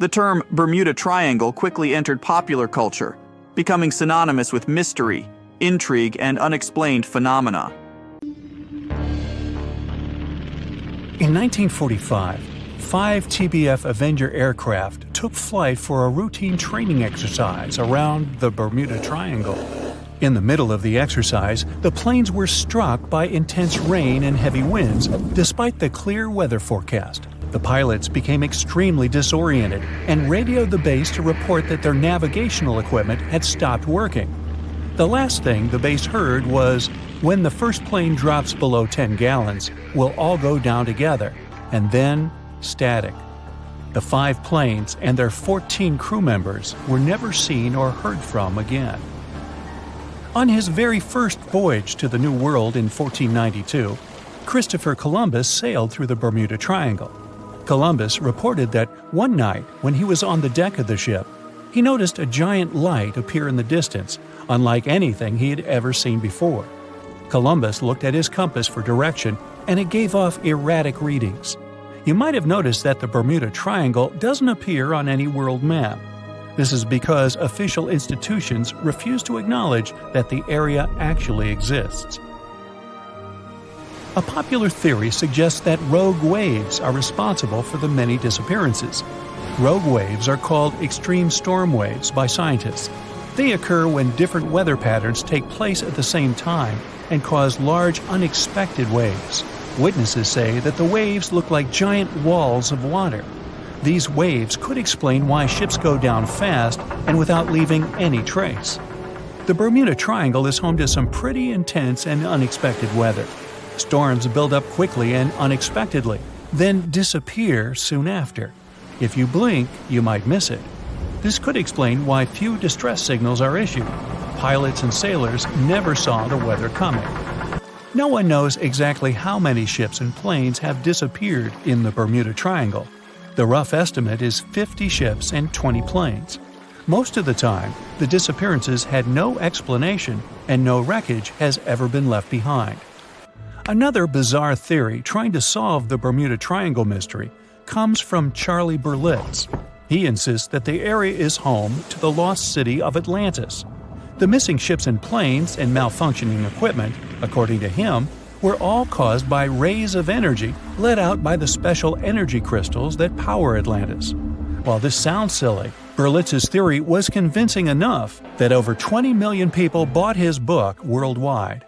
The term Bermuda Triangle quickly entered popular culture, becoming synonymous with mystery, intrigue, and unexplained phenomena. In 1945, 5 TBF Avenger aircraft took flight for a routine training exercise around the Bermuda Triangle. In the middle of the exercise, the planes were struck by intense rain and heavy winds, despite the clear weather forecast. The pilots became extremely disoriented and radioed the base to report that their navigational equipment had stopped working. The last thing the base heard was, "When the first plane drops below 10 gallons, we'll all go down together," and then static. The 5 planes and their 14 crew members were never seen or heard from again. On his very first voyage to the New World in 1492, Christopher Columbus sailed through the Bermuda Triangle. Columbus reported that one night when he was on the deck of the ship, he noticed a giant light appear in the distance, unlike anything he had ever seen before. Columbus looked at his compass for direction, and it gave off erratic readings. You might have noticed that the Bermuda Triangle doesn't appear on any world map. This is because official institutions refuse to acknowledge that the area actually exists. A popular theory suggests that rogue waves are responsible for the many disappearances. Rogue waves are called extreme storm waves by scientists. They occur when different weather patterns take place at the same time and cause large unexpected waves. Witnesses say that the waves look like giant walls of water. These waves could explain why ships go down fast and without leaving any trace. The Bermuda Triangle is home to some pretty intense and unexpected weather. Storms build up quickly and unexpectedly, then disappear soon after. If you blink, you might miss it. This could explain why few distress signals are issued. Pilots and sailors never saw the weather coming. No one knows exactly how many ships and planes have disappeared in the Bermuda Triangle. The rough estimate is 50 ships and 20 planes. Most of the time, the disappearances had no explanation and no wreckage has ever been left behind. Another bizarre theory trying to solve the Bermuda Triangle mystery comes from Charlie Berlitz. He insists that the area is home to the lost city of Atlantis. The missing ships and planes and malfunctioning equipment, according to him, were all caused by rays of energy let out by the special energy crystals that power Atlantis. While this sounds silly, Berlitz's theory was convincing enough that over 20 million people bought his book worldwide.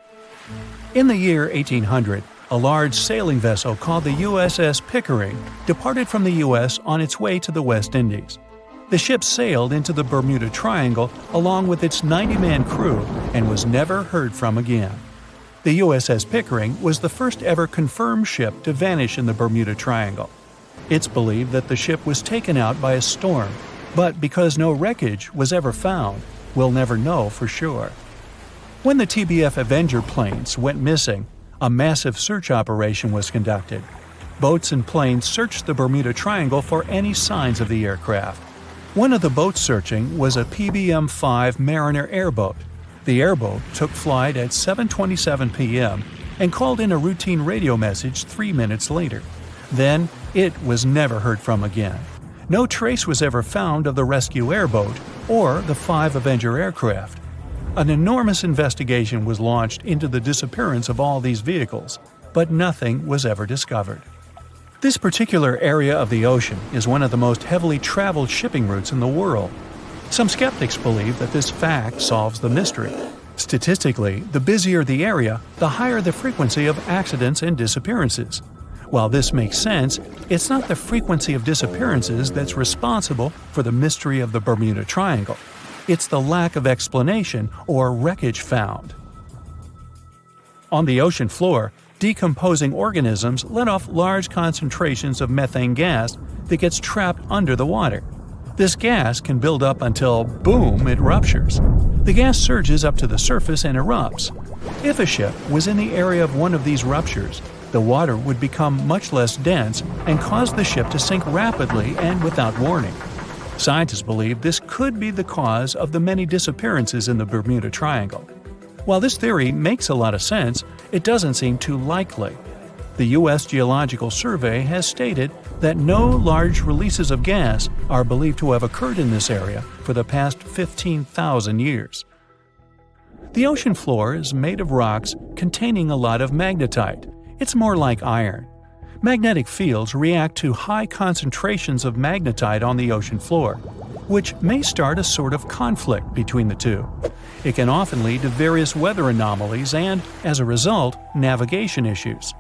In the year 1800, a large sailing vessel called the USS Pickering departed from the U.S. on its way to the West Indies. The ship sailed into the Bermuda Triangle along with its 90-man crew and was never heard from again. The USS Pickering was the first ever confirmed ship to vanish in the Bermuda Triangle. It's believed that the ship was taken out by a storm, but because no wreckage was ever found, we'll never know for sure. When the TBF Avenger planes went missing, a massive search operation was conducted. Boats and planes searched the Bermuda Triangle for any signs of the aircraft. One of the boats searching was a PBM-5 Mariner airboat. The airboat took flight at 7:27 p.m. and called in a routine radio message 3 minutes later. Then, it was never heard from again. No trace was ever found of the rescue airboat or the 5 Avenger aircraft. An enormous investigation was launched into the disappearance of all these vehicles, but nothing was ever discovered. This particular area of the ocean is one of the most heavily traveled shipping routes in the world. Some skeptics believe that this fact solves the mystery. Statistically, the busier the area, the higher the frequency of accidents and disappearances. While this makes sense, it's not the frequency of disappearances that's responsible for the mystery of the Bermuda Triangle. It's the lack of explanation or wreckage found. On the ocean floor, decomposing organisms let off large concentrations of methane gas that gets trapped under the water. This gas can build up until, boom, it ruptures. The gas surges up to the surface and erupts. If a ship was in the area of one of these ruptures, the water would become much less dense and cause the ship to sink rapidly and without warning. Scientists believe this could be the cause of the many disappearances in the Bermuda Triangle. While this theory makes a lot of sense, it doesn't seem too likely. The U.S. Geological Survey has stated that no large releases of gas are believed to have occurred in this area for the past 15,000 years. The ocean floor is made of rocks containing a lot of magnetite. It's more like iron. Magnetic fields react to high concentrations of magnetite on the ocean floor, which may start a sort of conflict between the two. It can often lead to various weather anomalies and, as a result, navigation issues.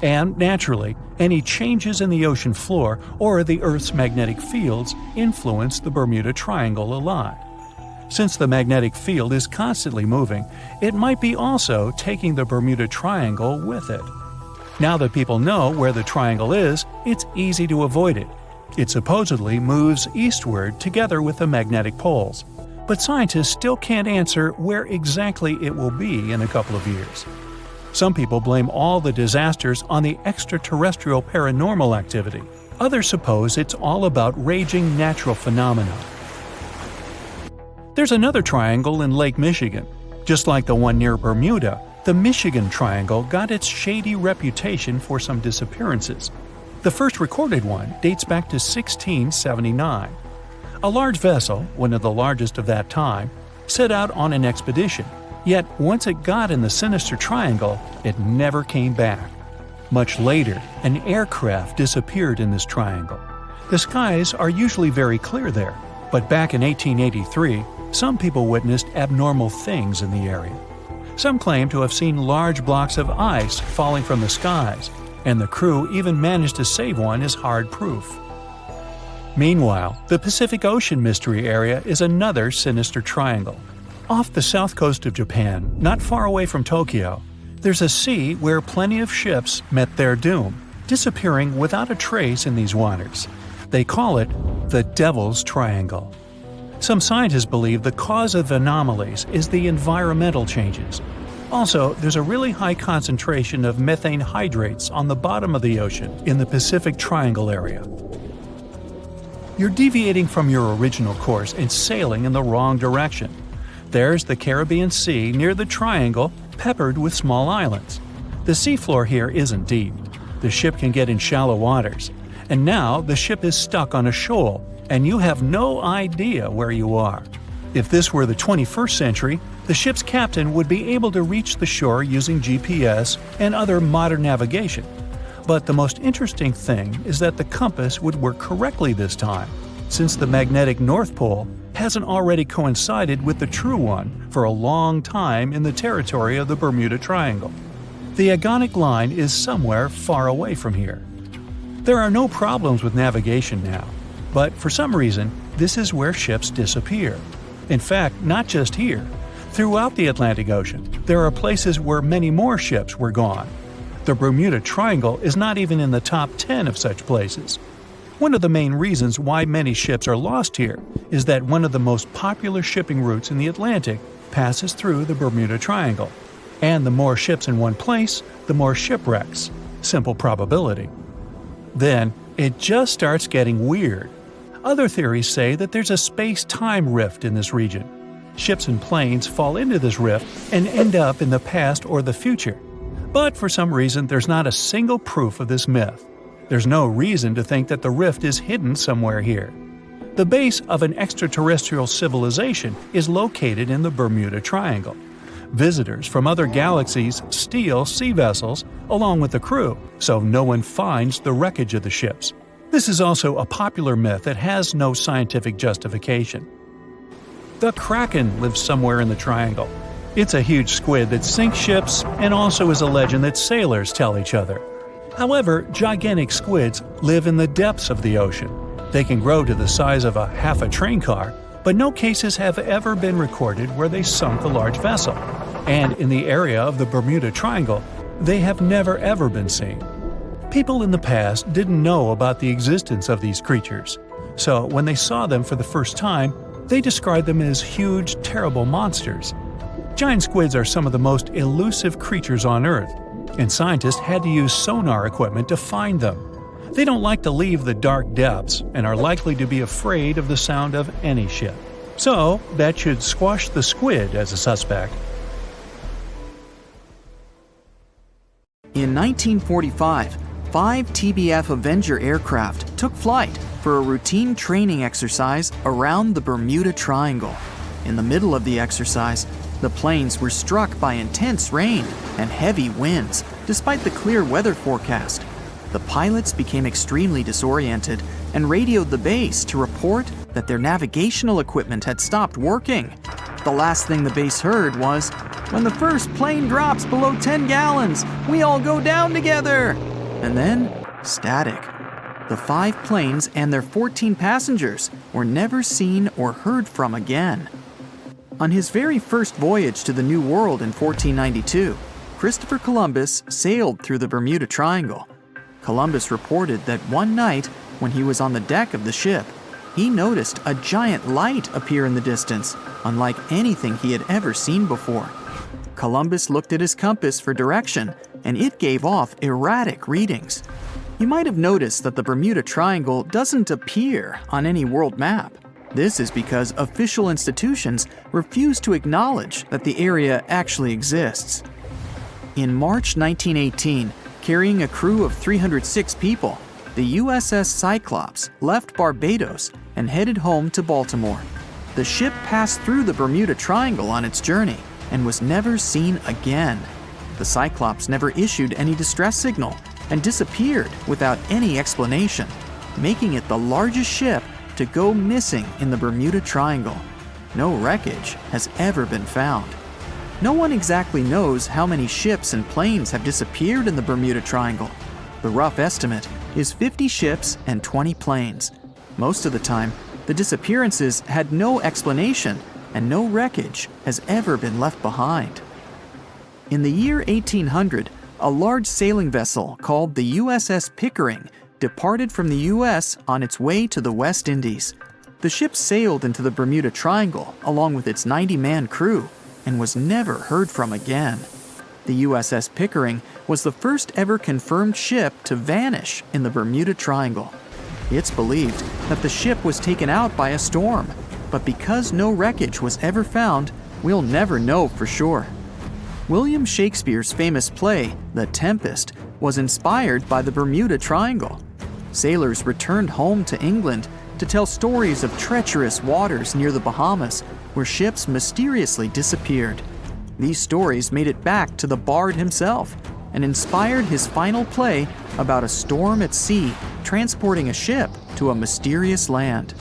And, naturally, any changes in the ocean floor or the Earth's magnetic fields influence the Bermuda Triangle a lot. Since the magnetic field is constantly moving, it might be also taking the Bermuda Triangle with it. Now that people know where the triangle is, it's easy to avoid it. It supposedly moves eastward together with the magnetic poles, but scientists still can't answer where exactly it will be in a couple of years. Some people blame all the disasters on the extraterrestrial paranormal activity. Others suppose it's all about raging natural phenomena. There's another triangle in Lake Michigan. Just like the one near Bermuda, the Michigan Triangle got its shady reputation for some disappearances. The first recorded one dates back to 1679. A large vessel, one of the largest of that time, set out on an expedition, yet once it got in the sinister triangle, it never came back. Much later, an aircraft disappeared in this triangle. The skies are usually very clear there, but back in 1883, some people witnessed abnormal things in the area. Some claim to have seen large blocks of ice falling from the skies, and the crew even managed to save one as hard proof. Meanwhile, the Pacific Ocean Mystery Area is another sinister triangle. Off the south coast of Japan, not far away from Tokyo, there's a sea where plenty of ships met their doom, disappearing without a trace in these waters. They call it the Devil's Triangle. Some scientists believe the cause of anomalies is the environmental changes. Also, there's a really high concentration of methane hydrates on the bottom of the ocean in the Pacific Triangle area. You're deviating from your original course and sailing in the wrong direction. There's the Caribbean Sea near the triangle, peppered with small islands. The seafloor here isn't deep. The ship can get in shallow waters. And now the ship is stuck on a shoal, and you have no idea where you are. If this were the 21st century, the ship's captain would be able to reach the shore using GPS and other modern navigation. But the most interesting thing is that the compass would work correctly this time, since the magnetic North Pole hasn't already coincided with the true one for a long time in the territory of the Bermuda Triangle. The agonic line is somewhere far away from here. There are no problems with navigation now, but for some reason, this is where ships disappear. In fact, not just here. Throughout the Atlantic Ocean, there are places where many more ships were gone. The Bermuda Triangle is not even in the top 10 of such places. One of the main reasons why many ships are lost here is that one of the most popular shipping routes in the Atlantic passes through the Bermuda Triangle. And the more ships in one place, the more shipwrecks. Simple probability. Then, it just starts getting weird. Other theories say that there's a space-time rift in this region. Ships and planes fall into this rift and end up in the past or the future. But for some reason, there's not a single proof of this myth. There's no reason to think that the rift is hidden somewhere here. The base of an extraterrestrial civilization is located in the Bermuda Triangle. Visitors from other galaxies steal sea vessels along with the crew, so no one finds the wreckage of the ships. This is also a popular myth that has no scientific justification. The Kraken lives somewhere in the triangle. It's a huge squid that sinks ships and also is a legend that sailors tell each other. However, gigantic squids live in the depths of the ocean. They can grow to the size of half a train car, but no cases have ever been recorded where they sunk a large vessel. And in the area of the Bermuda Triangle, they have never ever been seen. People in the past didn't know about the existence of these creatures, so when they saw them for the first time, they described them as huge, terrible monsters. Giant squids are some of the most elusive creatures on Earth, and scientists had to use sonar equipment to find them. They don't like to leave the dark depths and are likely to be afraid of the sound of any ship. So, that should squash the squid as a suspect. In 1945, 5 TBF Avenger aircraft took flight for a routine training exercise around the Bermuda Triangle. In the middle of the exercise, the planes were struck by intense rain and heavy winds, despite the clear weather forecast. The pilots became extremely disoriented and radioed the base to report that their navigational equipment had stopped working. The last thing the base heard was, "When the first plane drops below 10 gallons, we all go down together." And then, static. The 5 planes and their 14 passengers were never seen or heard from again. On his very first voyage to the New World in 1492, Christopher Columbus sailed through the Bermuda Triangle. Columbus reported that one night, when he was on the deck of the ship, he noticed a giant light appear in the distance, unlike anything he had ever seen before. Columbus looked at his compass for direction, and it gave off erratic readings. You might have noticed that the Bermuda Triangle doesn't appear on any world map. This is because official institutions refuse to acknowledge that the area actually exists. In March 1918, carrying a crew of 306 people, the USS Cyclops left Barbados and headed home to Baltimore. The ship passed through the Bermuda Triangle on its journey and was never seen again. The Cyclops never issued any distress signal and disappeared without any explanation, making it the largest ship to go missing in the Bermuda Triangle. No wreckage has ever been found. No one exactly knows how many ships and planes have disappeared in the Bermuda Triangle. The rough estimate is 50 ships and 20 planes. Most of the time, the disappearances had no explanation and no wreckage has ever been left behind. In the year 1800, a large sailing vessel called the USS Pickering departed from the U.S. on its way to the West Indies. The ship sailed into the Bermuda Triangle along with its 90-man crew and was never heard from again. The USS Pickering was the first ever confirmed ship to vanish in the Bermuda Triangle. It's believed that the ship was taken out by a storm, but because no wreckage was ever found, we'll never know for sure. William Shakespeare's famous play, The Tempest, was inspired by the Bermuda Triangle. Sailors returned home to England to tell stories of treacherous waters near the Bahamas where ships mysteriously disappeared. These stories made it back to the Bard himself and inspired his final play about a storm at sea transporting a ship to a mysterious land.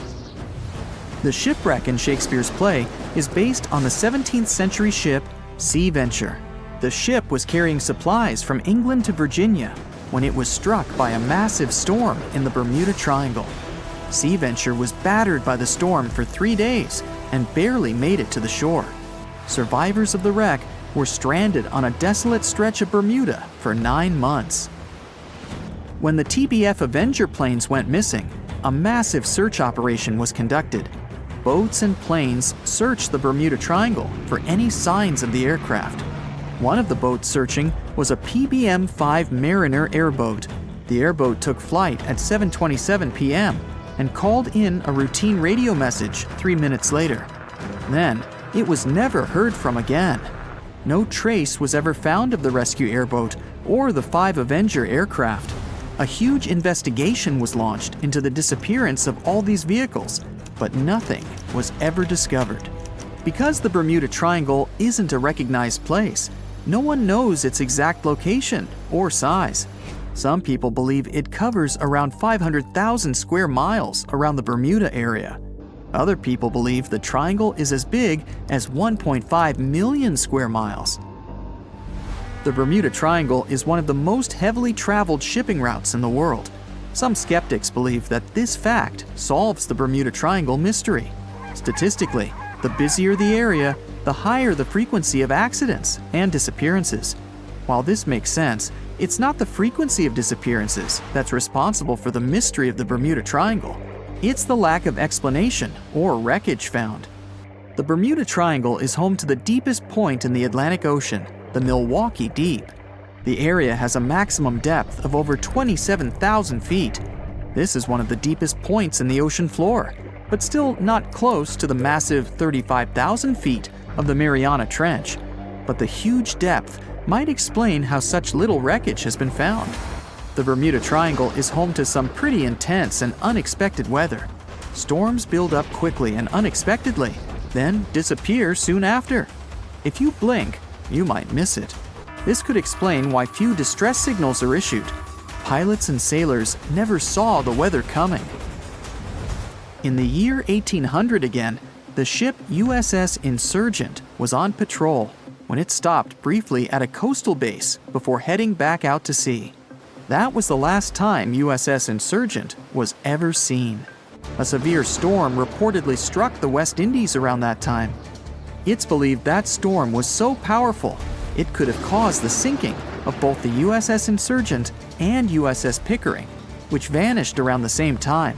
The shipwreck in Shakespeare's play is based on the 17th century ship Sea Venture. The ship was carrying supplies from England to Virginia when it was struck by a massive storm in the Bermuda Triangle. Sea Venture was battered by the storm for 3 days and barely made it to the shore. Survivors of the wreck were stranded on a desolate stretch of Bermuda for 9 months. When the TBF Avenger planes went missing, a massive search operation was conducted. Boats and planes searched the Bermuda Triangle for any signs of the aircraft. One of the boats searching was a PBM-5 Mariner airboat. The airboat took flight at 7:27 p.m. and called in a routine radio message 3 minutes later. Then, it was never heard from again. No trace was ever found of the rescue airboat or the 5 Avenger aircraft. A huge investigation was launched into the disappearance of all these vehicles, but nothing was ever discovered. Because the Bermuda Triangle isn't a recognized place, no one knows its exact location or size. Some people believe it covers around 500,000 square miles around the Bermuda area. Other people believe the triangle is as big as 1.5 million square miles. The Bermuda Triangle is one of the most heavily traveled shipping routes in the world. Some skeptics believe that this fact solves the Bermuda Triangle mystery. Statistically, the busier the area, the higher the frequency of accidents and disappearances. While this makes sense, it's not the frequency of disappearances that's responsible for the mystery of the Bermuda Triangle. It's the lack of explanation or wreckage found. The Bermuda Triangle is home to the deepest point in the Atlantic Ocean, the Milwaukee Deep. The area has a maximum depth of over 27,000 feet. This is one of the deepest points in the ocean floor, but still not close to the massive 35,000 feet of the Mariana Trench. But the huge depth might explain how such little wreckage has been found. The Bermuda Triangle is home to some pretty intense and unexpected weather. Storms build up quickly and unexpectedly, then disappear soon after. If you blink, you might miss it. This could explain why few distress signals are issued. Pilots and sailors never saw the weather coming. In the year 1800 again, the ship USS Insurgent was on patrol when it stopped briefly at a coastal base before heading back out to sea. That was the last time USS Insurgent was ever seen. A severe storm reportedly struck the West Indies around that time. It's believed that storm was so powerful it could have caused the sinking of both the USS Insurgent and USS Pickering, which vanished around the same time.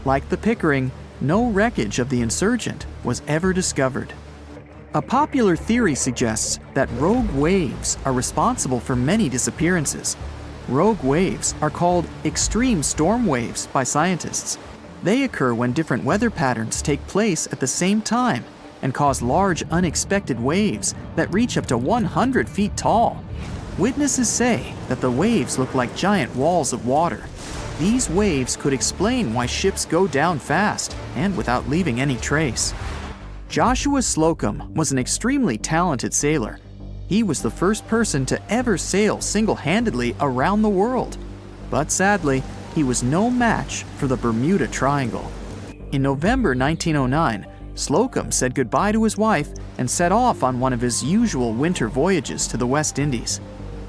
Like the Pickering, no wreckage of the Insurgent was ever discovered. A popular theory suggests that rogue waves are responsible for many disappearances. Rogue waves are called extreme storm waves by scientists. They occur when different weather patterns take place at the same time and cause large unexpected waves that reach up to 100 feet tall. Witnesses say that the waves look like giant walls of water. These waves could explain why ships go down fast and without leaving any trace. Joshua Slocum was an extremely talented sailor. He was the first person to ever sail single-handedly around the world. But sadly, he was no match for the Bermuda Triangle. In November 1909, Slocum said goodbye to his wife and set off on one of his usual winter voyages to the West Indies.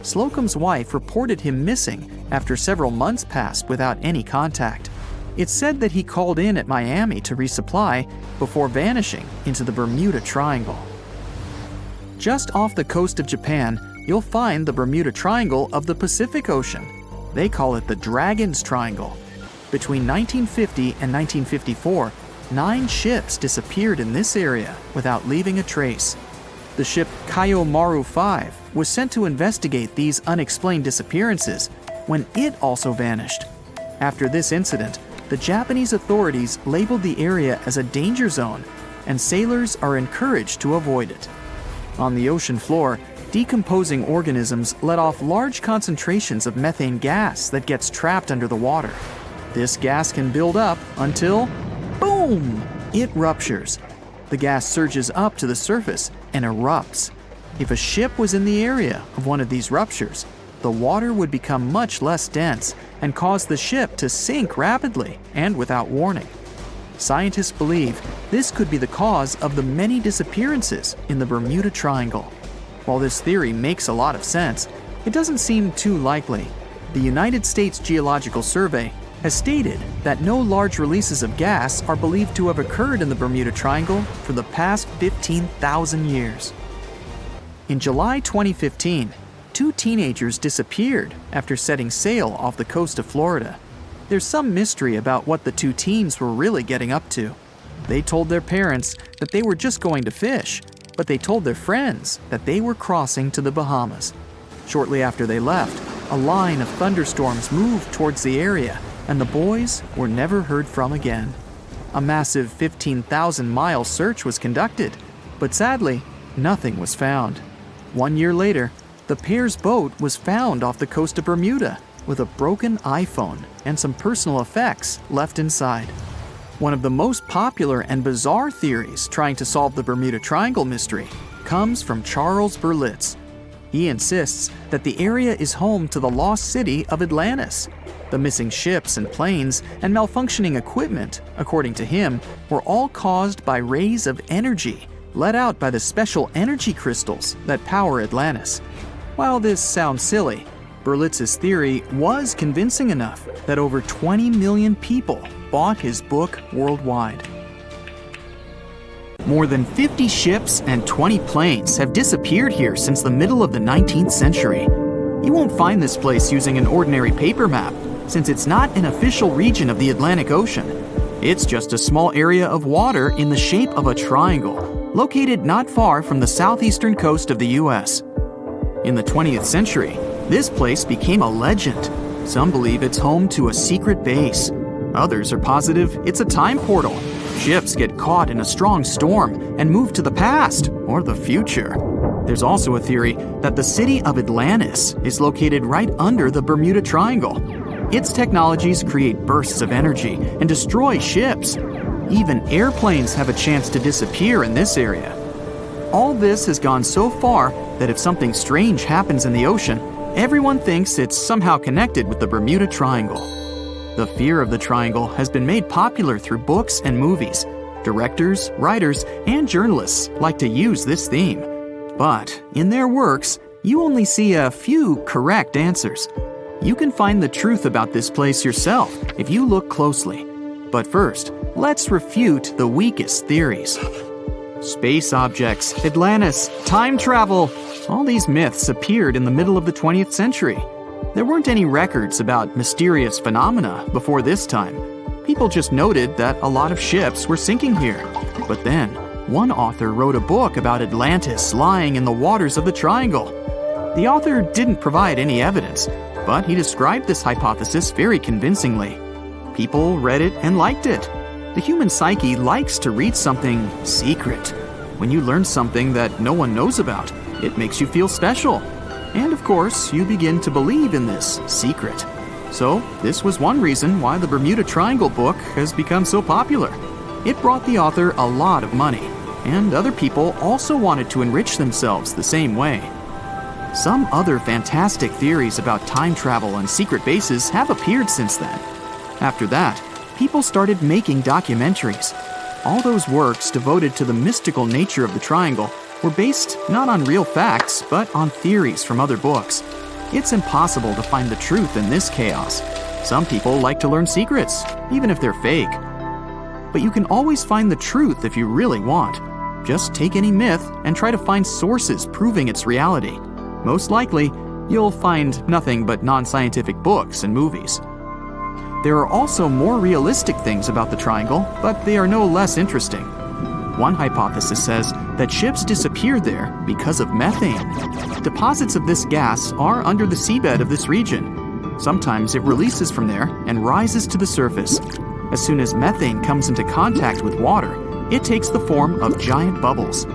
Slocum's wife reported him missing after several months passed without any contact. It's said that he called in at Miami to resupply before vanishing into the Bermuda Triangle. Just off the coast of Japan, you'll find the Bermuda Triangle of the Pacific Ocean. They call it the Dragon's Triangle. Between 1950 and 1954, 9 ships disappeared in this area without leaving a trace. The ship Kaiomaru 5 was sent to investigate these unexplained disappearances when it also vanished. After this incident, the Japanese authorities labeled the area as a danger zone, and sailors are encouraged to avoid it. On the ocean floor, decomposing organisms let off large concentrations of methane gas that gets trapped under the water. This gas can build up until, boom, it ruptures. the gas surges up to the surface and erupts. If a ship was in the area of one of these ruptures, the water would become much less dense and cause the ship to sink rapidly and without warning. Scientists believe this could be the cause of the many disappearances in the Bermuda Triangle. While this theory makes a lot of sense, it doesn't seem too likely. The United States Geological Survey has stated that no large releases of gas are believed to have occurred in the Bermuda Triangle for the past 15,000 years. In July 2015, 2 teenagers disappeared after setting sail off the coast of Florida. There's some mystery about what the 2 teens were really getting up to. They told their parents that they were just going to fish, but they told their friends that they were crossing to the Bahamas. Shortly after they left, a line of thunderstorms moved towards the area, and the boys were never heard from again. A massive 15,000-mile search was conducted, but sadly, nothing was found. 1 year later, the pair's boat was found off the coast of Bermuda with a broken iPhone and some personal effects left inside. One of the most popular and bizarre theories trying to solve the Bermuda Triangle mystery comes from Charles Berlitz. He insists that the area is home to the lost city of Atlantis. The missing ships and planes and malfunctioning equipment, according to him, were all caused by rays of energy let out by the special energy crystals that power Atlantis. While this sounds silly, Berlitz's theory was convincing enough that over 20 million people bought his book worldwide. More than 50 ships and 20 planes have disappeared here since the middle of the 19th century. You won't find this place using an ordinary paper map, since it's not an official region of the Atlantic Ocean. It's just a small area of water in the shape of a triangle, located not far from the southeastern coast of the US. In the 20th century, this place became a legend. Some believe it's home to a secret base. Others are positive it's a time portal. Ships get caught in a strong storm and move to the past or the future. There's also a theory that the city of Atlantis is located right under the Bermuda Triangle. Its technologies create bursts of energy and destroy ships. Even airplanes have a chance to disappear in this area. All this has gone so far that if something strange happens in the ocean, everyone thinks it's somehow connected with the Bermuda Triangle. The fear of the triangle has been made popular through books and movies. Directors, writers, and journalists like to use this theme. But in their works, you only see a few correct answers. You can find the truth about this place yourself if you look closely. But first, let's refute the weakest theories. Space objects, Atlantis, time travel. All these myths appeared in the middle of the 20th century. There weren't any records about mysterious phenomena before this time. People just noted that a lot of ships were sinking here. But then, one author wrote a book about Atlantis lying in the waters of the Triangle. The author didn't provide any evidence, but he described this hypothesis very convincingly. People read it and liked it. The human psyche likes to read something secret. When you learn something that no one knows about, it makes you feel special. And of course, you begin to believe in this secret. So, this was one reason why the Bermuda Triangle book has become so popular. It brought the author a lot of money, and other people also wanted to enrich themselves the same way. Some other fantastic theories about time travel and secret bases have appeared since then. After that, people started making documentaries. All those works devoted to the mystical nature of the triangle were based not on real facts, but on theories from other books. It's impossible to find the truth in this chaos. Some people like to learn secrets, even if they're fake. But you can always find the truth if you really want. Just take any myth and try to find sources proving its reality. Most likely, you'll find nothing but non-scientific books and movies. There are also more realistic things about the triangle, but they are no less interesting. One hypothesis says that ships disappeared there because of methane. Deposits of this gas are under the seabed of this region. Sometimes it releases from there and rises to the surface. As soon as methane comes into contact with water, it takes the form of giant bubbles.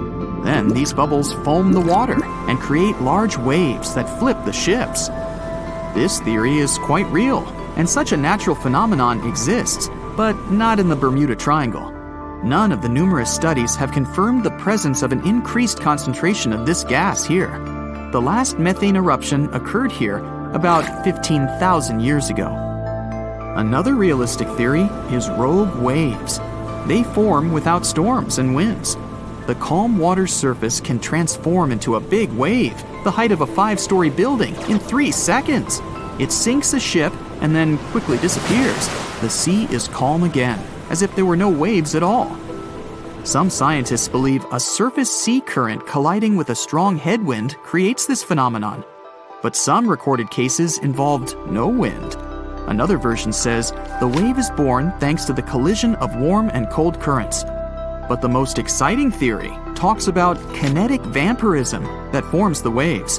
Then these bubbles foam the water and create large waves that flip the ships. This theory is quite real, and such a natural phenomenon exists, but not in the Bermuda Triangle. None of the numerous studies have confirmed the presence of an increased concentration of this gas here. The last methane eruption occurred here about 15,000 years ago. Another realistic theory is rogue waves. They form without storms and winds. The calm water surface can transform into a big wave, the height of a 5-story building, in 3 seconds. It sinks a ship and then quickly disappears. The sea is calm again, as if there were no waves at all. Some scientists believe a surface sea current colliding with a strong headwind creates this phenomenon. But some recorded cases involved no wind. Another version says the wave is born thanks to the collision of warm and cold currents. But the most exciting theory talks about kinetic vampirism that forms the waves.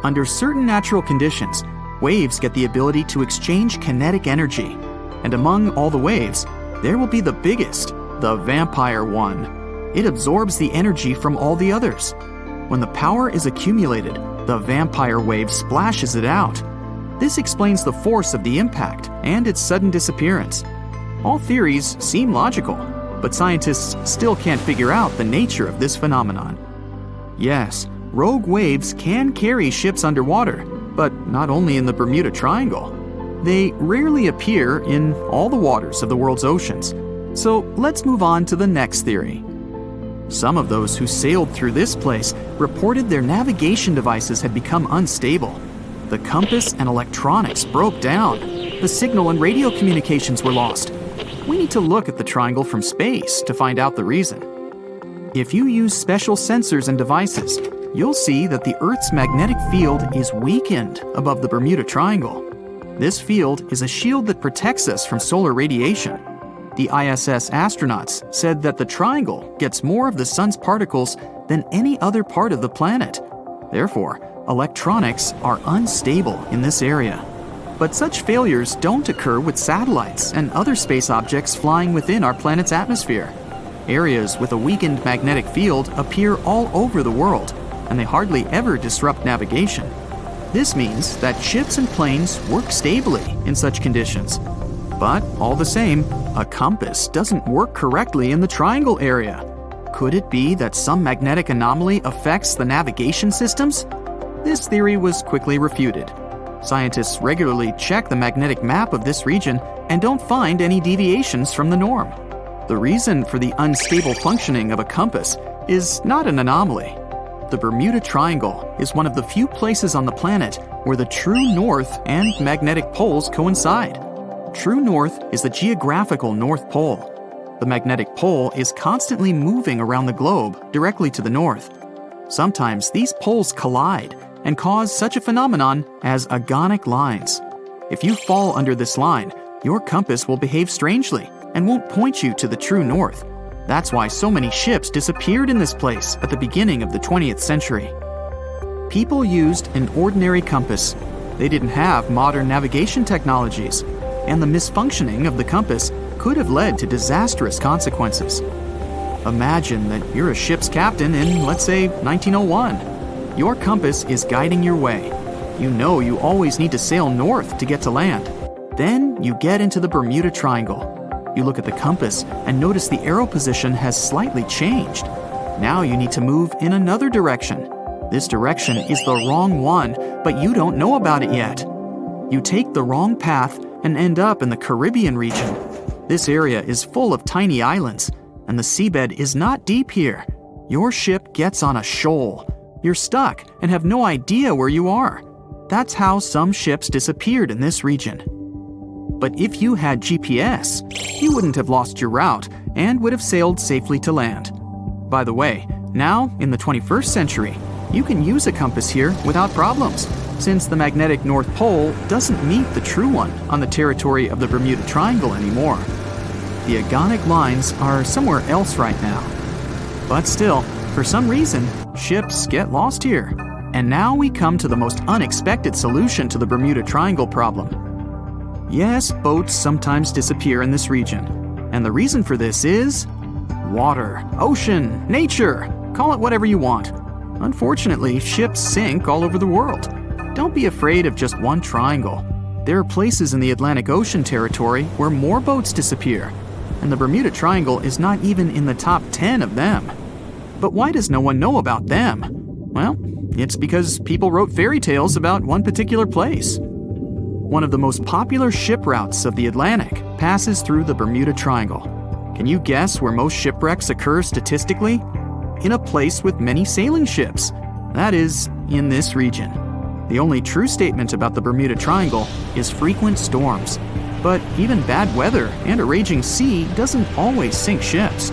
Under certain natural conditions, waves get the ability to exchange kinetic energy. And among all the waves, there will be the biggest, the vampire one. It absorbs the energy from all the others. When the power is accumulated, the vampire wave splashes it out. This explains the force of the impact and its sudden disappearance. All theories seem logical, but scientists still can't figure out the nature of this phenomenon. Yes, rogue waves can carry ships underwater, but not only in the Bermuda Triangle. They rarely appear in all the waters of the world's oceans. So let's move on to the next theory. Some of those who sailed through this place reported their navigation devices had become unstable. The compass and electronics broke down. The signal and radio communications were lost. We need to look at the triangle from space to find out the reason. If you use special sensors and devices, you'll see that the Earth's magnetic field is weakened above the Bermuda Triangle. This field is a shield that protects us from solar radiation. The ISS astronauts said that the triangle gets more of the sun's particles than any other part of the planet. Therefore, electronics are unstable in this area. But such failures don't occur with satellites and other space objects flying within our planet's atmosphere. Areas with a weakened magnetic field appear all over the world, and they hardly ever disrupt navigation. This means that ships and planes work stably in such conditions. But all the same, a compass doesn't work correctly in the triangle area. Could it be that some magnetic anomaly affects the navigation systems? This theory was quickly refuted. Scientists regularly check the magnetic map of this region and don't find any deviations from the norm. The reason for the unstable functioning of a compass is not an anomaly. The Bermuda Triangle is one of the few places on the planet where the true north and magnetic poles coincide. True north is the geographical North Pole. The magnetic pole is constantly moving around the globe directly to the north. Sometimes these poles collide and cause such a phenomenon as agonic lines. If you fall under this line, your compass will behave strangely and won't point you to the true north. That's why so many ships disappeared in this place at the beginning of the 20th century. People used an ordinary compass. They didn't have modern navigation technologies, and the misfunctioning of the compass could have led to disastrous consequences. Imagine that you're a ship's captain in, let's say, 1901. Your compass is guiding your way. You know you always need to sail north to get to land. Then you get into the Bermuda Triangle. You look at the compass and notice the arrow position has slightly changed. Now you need to move in another direction. This direction is the wrong one, but you don't know about it yet. You take the wrong path and end up in the Caribbean region. This area is full of tiny islands, and the seabed is not deep here. Your ship gets on a shoal. You're stuck and have no idea where you are. That's how some ships disappeared in this region. But if you had GPS, you wouldn't have lost your route and would have sailed safely to land. By the way, now, in the 21st century, you can use a compass here without problems, since the magnetic North Pole doesn't meet the true one on the territory of the Bermuda Triangle anymore. The agonic lines are somewhere else right now. But still, for some reason, ships get lost here. And now we come to the most unexpected solution to the Bermuda Triangle problem. Yes, boats sometimes disappear in this region. And the reason for this is water, ocean, nature, call it whatever you want. Unfortunately, ships sink all over the world. Don't be afraid of just one triangle. There are places in the Atlantic Ocean territory where more boats disappear. and the Bermuda Triangle is not even in the top 10 of them. But why does no one know about them? Well, it's because people wrote fairy tales about one particular place. One of the most popular ship routes of the Atlantic passes through the Bermuda Triangle. Can you guess where most shipwrecks occur statistically? In a place with many sailing ships. That is, in this region. The only true statement about the Bermuda Triangle is frequent storms. But even bad weather and a raging sea doesn't always sink ships.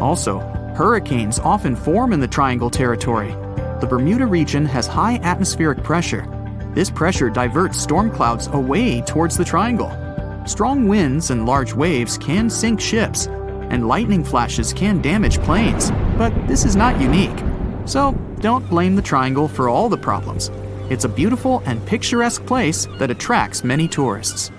Also, hurricanes often form in the Triangle territory. The Bermuda region has high atmospheric pressure. This pressure diverts storm clouds away towards the Triangle. Strong winds and large waves can sink ships, and lightning flashes can damage planes, but this is not unique. So don't blame the Triangle for all the problems. It's a beautiful and picturesque place that attracts many tourists.